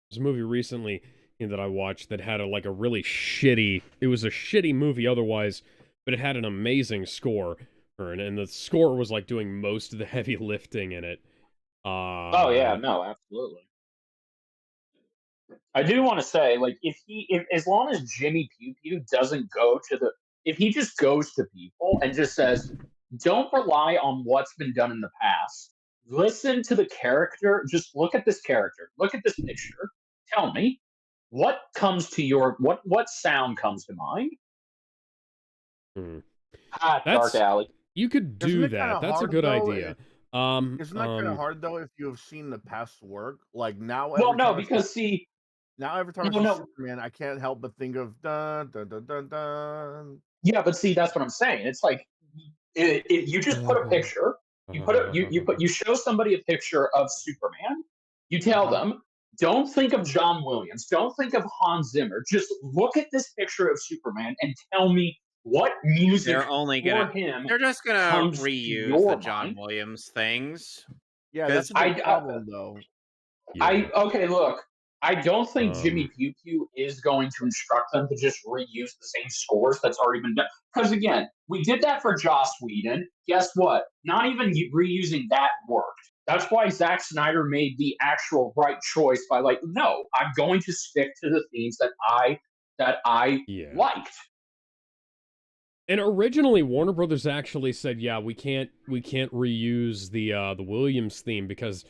There's a movie recently that I watched that had a really shitty. It was a shitty movie otherwise, but it had an amazing score, and the score was doing most of the heavy lifting in it. Oh yeah, no, absolutely. I do want to say, if as long as Jimmy Pew Pew doesn't go to if he just goes to people and just says, don't rely on what's been done in the past. Listen to the character. Just look at this character. Look at this picture. Tell me what comes to what sound comes to mind. Dark Alley. You could do that. That's a good idea. Isn't that kind of hard though if you have seen the past work? Like now, well, no, because see, Now every time I No, see no. Superman, I can't help but think of dun dun dun dun dun. Yeah, but see, that's what I'm saying. It's like if you just put a picture, you show somebody a picture of Superman. You tell them, don't think of John Williams, don't think of Hans Zimmer. Just look at this picture of Superman and tell me what music They're only for gonna him they're just gonna comes to reuse the your John mind. Williams things. Yeah, 'Cause that's a big problem, though. Yeah. Okay, look, I don't think Jimmy Um, Pew Pew is going to instruct them to just reuse the same scores that's already been done. Because again, we did that for Joss Whedon. Guess what? Not even reusing that worked. That's why Zack Snyder made the actual right choice by like, no, I'm going to stick to the themes that I yeah. liked. And originally, Warner Brothers actually said, "Yeah, we can't reuse the Williams theme because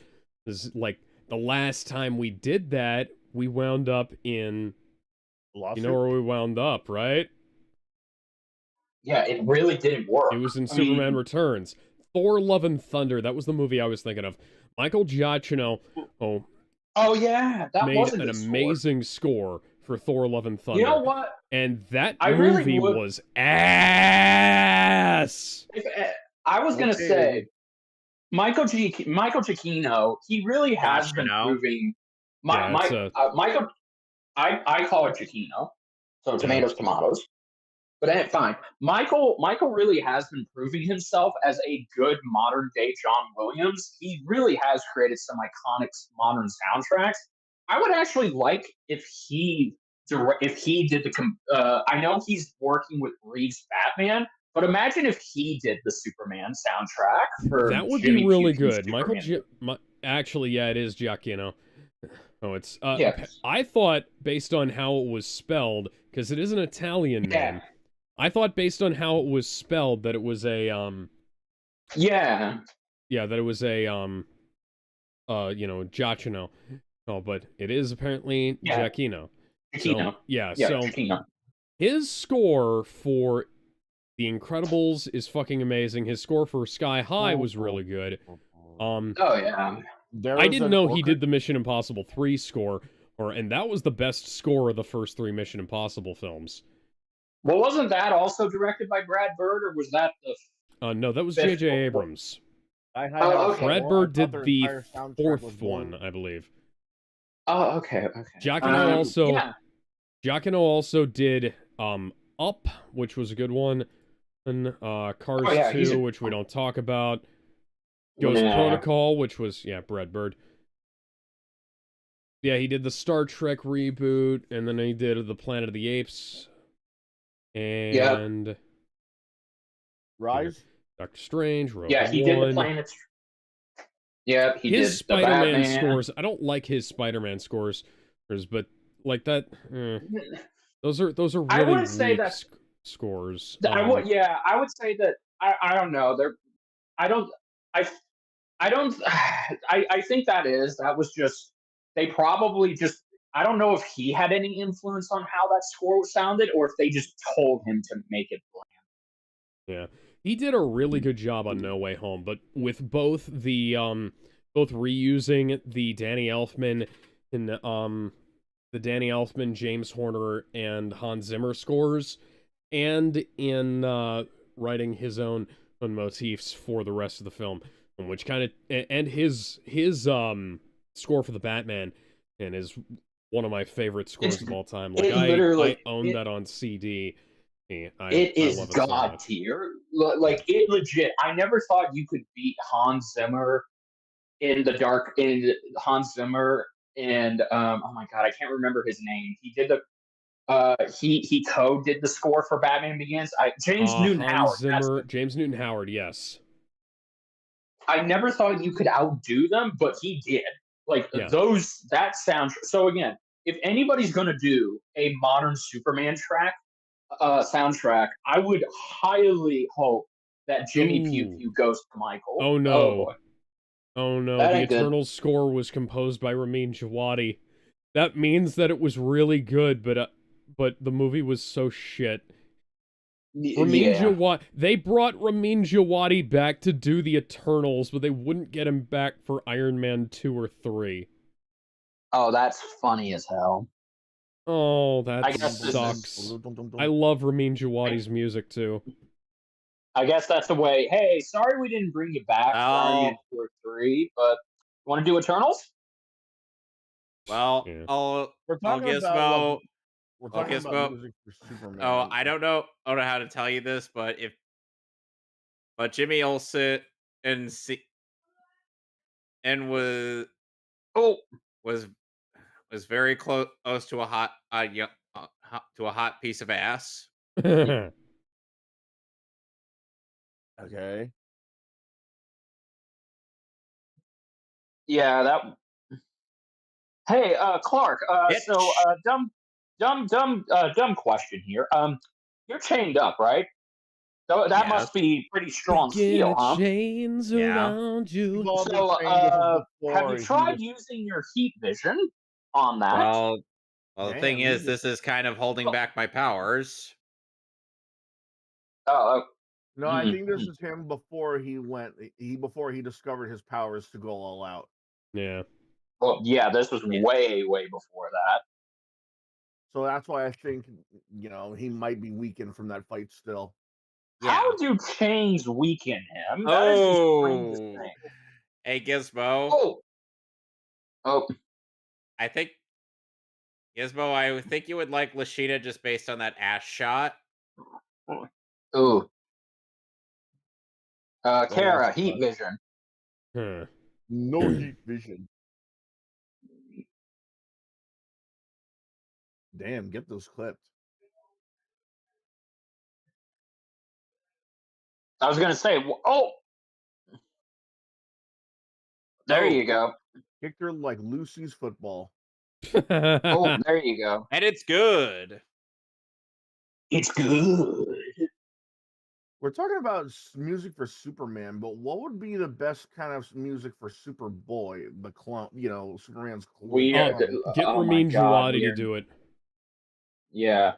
this like the last time we did that, we wound up in you know where we wound up, right? Yeah, it really didn't work. It was in I Superman mean, Returns, Thor: Love and Thunder. That was the movie I was thinking of. Michael Giacchino, oh yeah, that made wasn't an a score. amazing score for Thor: Love and Thunder. You know what? And that I really movie would. was ass. I was gonna say Michael Giacchino, he really has been proving. Michael, I call it Giacchino, so tomatoes, tomatoes. But fine, Michael really has been proving himself as a good modern day John Williams. He really has created some iconic modern soundtracks. I would actually like if he did I know he's working with Reeves Batman, but imagine if he did the Superman soundtrack for That would Jimmy be really Pew Pew's good. Michael Superman. actually, yeah, it is Giacchino. Oh, it's Yes. I thought based on how it was spelled, because it is an Italian name. I thought based on how it was spelled that it was a Yeah. that it was a Giacchino. Oh, but it is apparently Giacchino. Giacchino. So, yeah, Yeah, so Giacchino. his score for The Incredibles is fucking amazing. His score for Sky High was really good. Oh yeah. I didn't know he did the Mission Impossible 3 score, and that was the best score of the first 3 Mission Impossible films. Well, wasn't that also directed by Brad Bird, or was that the? No, that was J.J. Abrams. Okay. Brad Bird did the 4th one, I believe. Oh, okay. Giacchino also did Up, which was a good one, and Cars 2, which we don't talk about. Ghost Protocol, which was Brad Bird. Yeah, he did the Star Trek reboot, and then he did the Planet of the Apes, and Rise, Doctor Strange. Rogue he One. did the Planet. Yeah, he his did Spider-Man the scores. I don't like his Spider-Man scores, but like that. Those are really I would say that scores. I would say that I don't know. I think that was just they probably just I don't know if he had any influence on how that score sounded or if they just told him to make it bland. Yeah. He did a really good job on No Way Home, but with both both reusing the Danny Elfman and the Danny Elfman, James Horner, and Hans Zimmer scores, and in writing his own motifs for the rest of the film, which kind of and his score for the Batman and is one of my favorite scores of all time. Like I own that on CD. It is god tier. Like it legit. I never thought you could beat Hans Zimmer in Hans Zimmer and oh my god, I can't remember his name. He did he co-did the score for Batman Begins. James Newton Howard. James Newton Howard, yes. I never thought you could outdo them, but he did. Like that sound. So again, if anybody's gonna do a modern Superman soundtrack, I would highly hope that Jimmy Pew Pew goes to Michael. Oh no. Oh no, the Eternal score was composed by Ramin Djawadi. That means that it was really good, but the movie was so shit. Djawadi, they brought Ramin Djawadi back to do the Eternals, but they wouldn't get him back for Iron Man 2 or 3. Oh, that's funny as hell. Oh, I that guess this sucks. is. I love Ramin Djawadi's music too. I guess that's the way. Hey, sorry we didn't bring you back for Iron Man Oh, 2 or 3, but want to do Eternals? well, Yeah. We're I'll talking about what Gizmo. we're I'll talking about Gizmo. music for Oh, Superman. I don't know how to tell you this, but Jimmy Olsen and and Oh, was was very close to a hot to a hot piece of ass. Okay. yeah, that. Hey, Clark. Bitch. Dumb question here. You're chained up, right? So that Yes. must be pretty strong Begin steel, the huh? chains Yeah. around We've you. all been So, saying this is have you before he tried was using your heat vision on that? Well, the thing damn, he is, was this is kind of holding Oh, back my powers. oh, no, I mm, think this is him before he discovered his powers to go all out. Yeah. well, yeah, this was Yeah. way before that. So that's why I think he might be weakened from that fight still. Yeah. How do chains weaken him? That is the strangest Oh. thing. Hey, Gizmo. Oh, oh, I think Gizmo. I think you would like Lashida just based on that ass shot. ooh. That ass Kara, heat cut. vision. Huh. No heat vision. Damn, get those clipped. I was gonna say, oh, there Oh, you go. Kicked her like Lucy's football. Oh, there you go. and it's good. It's good. We're talking about music for Superman, but what would be the best kind of music for Superboy, the clone? Superman's We are. clone. Get Oh my Ramin God, Djawadi we to are. do it. Yeah.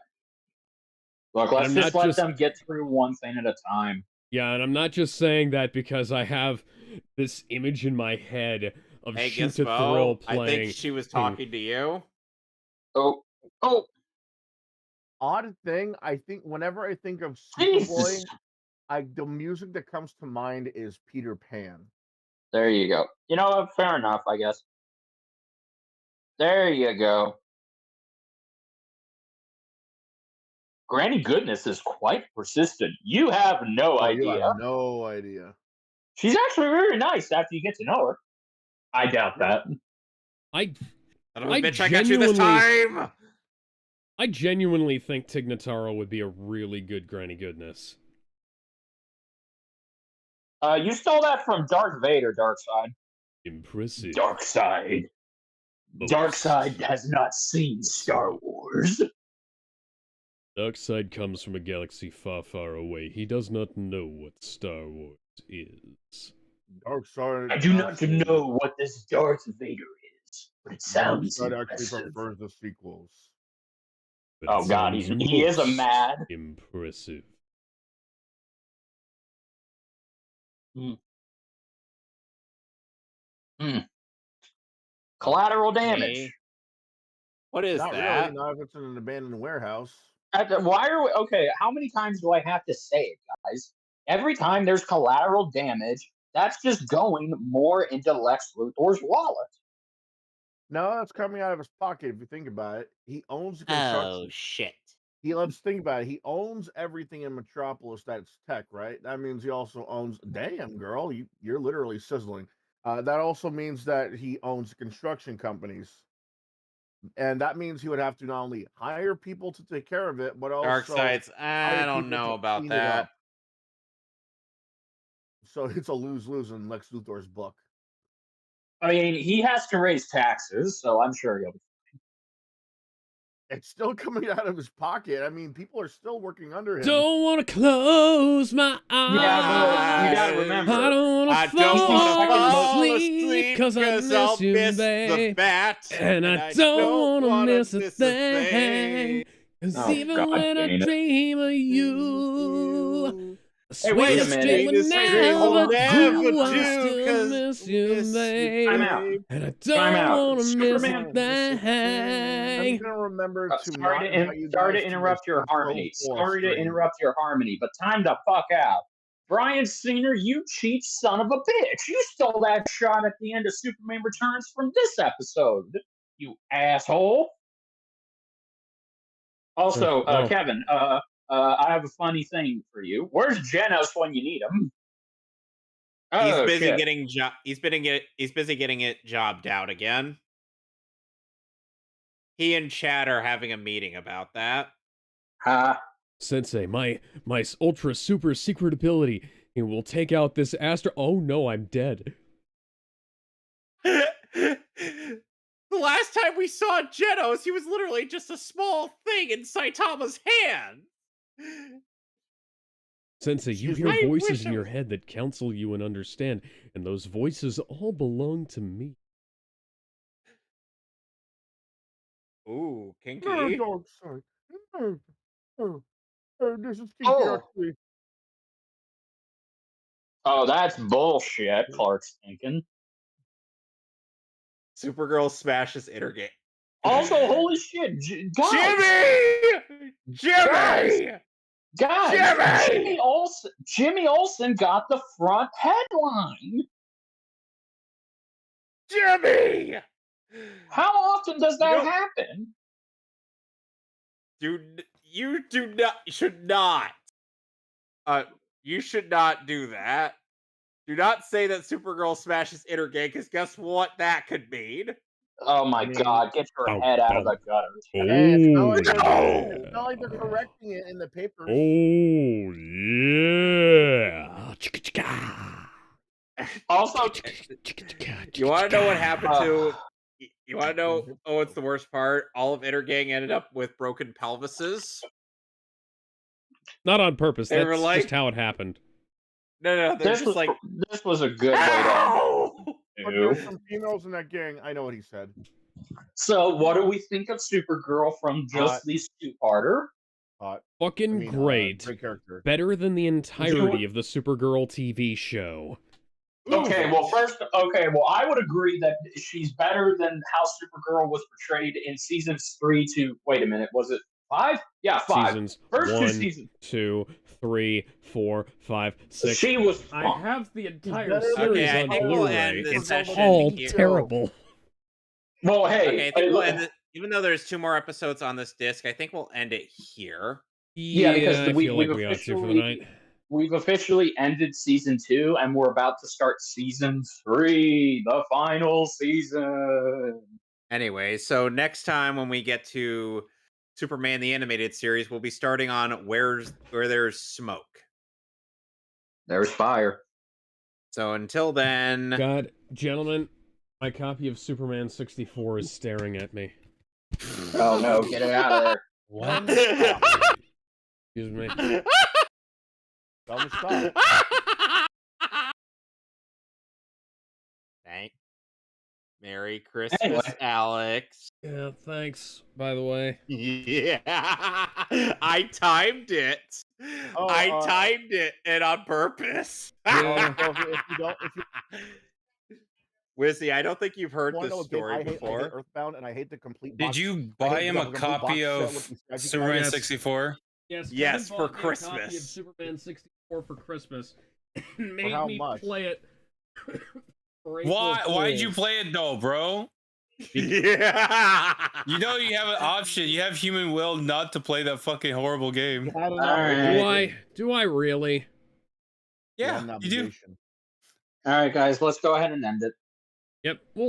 Look, And let's I'm just not let just them get through one thing at a time. Yeah, and I'm not just saying that because I have this image in my head of Hey, Shoot to Thrill Gizmo. I think playing. she was talking to you. Oh, oh, Odd thing, I think whenever I think of Jesus. Superboy, the music that comes to mind is Peter Pan. There you go. You know what? Fair enough, I guess. There you go. Granny Goodness is quite persistent. You have no Oh, you have idea. no idea. She's actually very nice after you get to know her. I doubt that. I Son of a I bitch, I got you this time! genuinely think Tig Notaro would be a really good Granny Goodness. You stole that from Darth Vader, Darkseid. Impressive. Darkseid. Darkseid has not seen Star Wars. Darkseid comes from a galaxy far, far away. He does not know what Star Wars is. Darkseid I do not actually, know what this Darth Vader is, but it sounds Darkseid actually impressive. prefers the sequels. But Oh it God, sounds he is a most mad. impressive. Mm. Mm. Collateral damage. Okay. What is Not really. that? Not if it's in an abandoned warehouse. Why are we okay? How many times do I have to say it, guys? Every time there's collateral damage, that's just going more into Lex Luthor's wallet. No, that's coming out of his pocket. If you think about it, he owns the Oh, construction. shit. Let's think about it. He owns everything in Metropolis that's tech, right? That means he also owns. Damn, girl, you're literally sizzling. That also means that he owns construction companies, and that means he would have to not only hire people to take care of it, but also Darkseid's, I hire don't people know to about clean it up. that. So it's a lose-lose in Lex Luthor's book. I mean, he has to raise taxes, so I'm sure he'll be. It's still coming out of his pocket. I mean, people are still working under him. Don't want to close my Yeah, but you gotta eyes. remember. I don't I want don't want to to fall fall asleep asleep because I miss I'll you, miss the babe. bat. And I don't want to wanna miss a thing. Cause Oh, even God when I dang it. dream of you, Hey, wait a Sweetest minute. dream This will dream will never never do. I do, still 'cause miss you, miss you, babe. Time out. And I Time don't out. want to miss a Superman. I'm thing. gonna remember to Sorry not to invite you sorry guys to to my interrupt your Pro harmony. 4 Sorry to stream. interrupt your harmony, but time the fuck out. Brian Singer, you cheap son of a bitch! You stole that shot at the end of Superman Returns from this episode. You asshole. Also, Oh. Kevin, I have a funny thing for you. Where's Genos when you need him? He's Oh busy shit. getting he's busy getting it jobbed out again. He and Chad are having a meeting about that. Sensei, my ultra super secret ability. It will take out this astro. Oh no, I'm dead. The last time we saw Genos, he was literally just a small thing in Saitama's hand. Sensei, you Excuse hear me? I voices wish in I your was- head that counsel you and understand, and those voices all belong to me. Ooh, No, kinky. dog, sorry. This is kinky, Oh. actually. Oh, that's bullshit, Clark's thinking. Supergirl smashes Intergate. Also, holy shit, guys, Jimmy! guys, Jimmy! Jimmy Olsen got the front headline. Jimmy! How often does that happen? Dude, you should not. You should not do that. Do not say that Supergirl smashes Intergate, because guess what that could mean? Oh my god, get your head out of the gutter. Hey, it's not like No! it's not like they're correcting it in the papers. Oh yeah. Chicka-chicka. Also, You want to know what happened to... uh, You want to know what's the worst part? All of Intergang ended up with broken pelvises. Not on purpose. They were That's like- just how it happened. No, they're this just was like... this was a good way to Ow! But there's some females in that gang. I know what he said. So, what do we think of Supergirl from just these two-parter? Fucking great. Great character. Better than the entirety of the Supergirl TV show. Okay, well, I would agree that she's better than how Supergirl was portrayed in seasons 3 to... Wait a minute, was it 5? Yeah, 5. Seasons First 2 1, seasons. 2, 3, 4, 5, 6. She was I fun. have the entire Okay, series I on think we'll Blu-ray. end this It's session all here. terrible. Well, hey, Okay, I think we'll end it, even though there's 2 more episodes on this disc, I think we'll end it here. Yeah, because I we- feel like we've we ought to for the officially- night. we've officially ended season 2, and we're about to start season 3, the final season. Anyway, so next time when we get to Superman the Animated Series, we'll be starting on Where There's Smoke. There's fire. So until then... God, gentlemen, my copy of Superman 64 is staring at me. Oh no, get it out of there. What? Excuse me. Tell him to stop. Thank. Merry Christmas, Anyway. Alex. Yeah, thanks, by the way. Yeah, I timed it. Oh, I timed it, and on purpose. Yeah. So if you Wizzy, I don't think you've heard want to this know a game, story I hate before. Earthbound, and I hate the complete. Did box. you I buy hate him the a complete copy box set of with the sketchy Superman Yes. 64? Yes, Yes, Kevin for bought me a copy of Christmas. Superman 64 for Christmas. And made how me much? play it. for April Why'd you Fools. play it though, bro? Yeah. You know you have an option. You have human will not to play that fucking horrible game. You had an Alright. obligation. Do I really? You had Yeah, an you do. obligation. All right, guys, let's go ahead and end it. Yep. We'll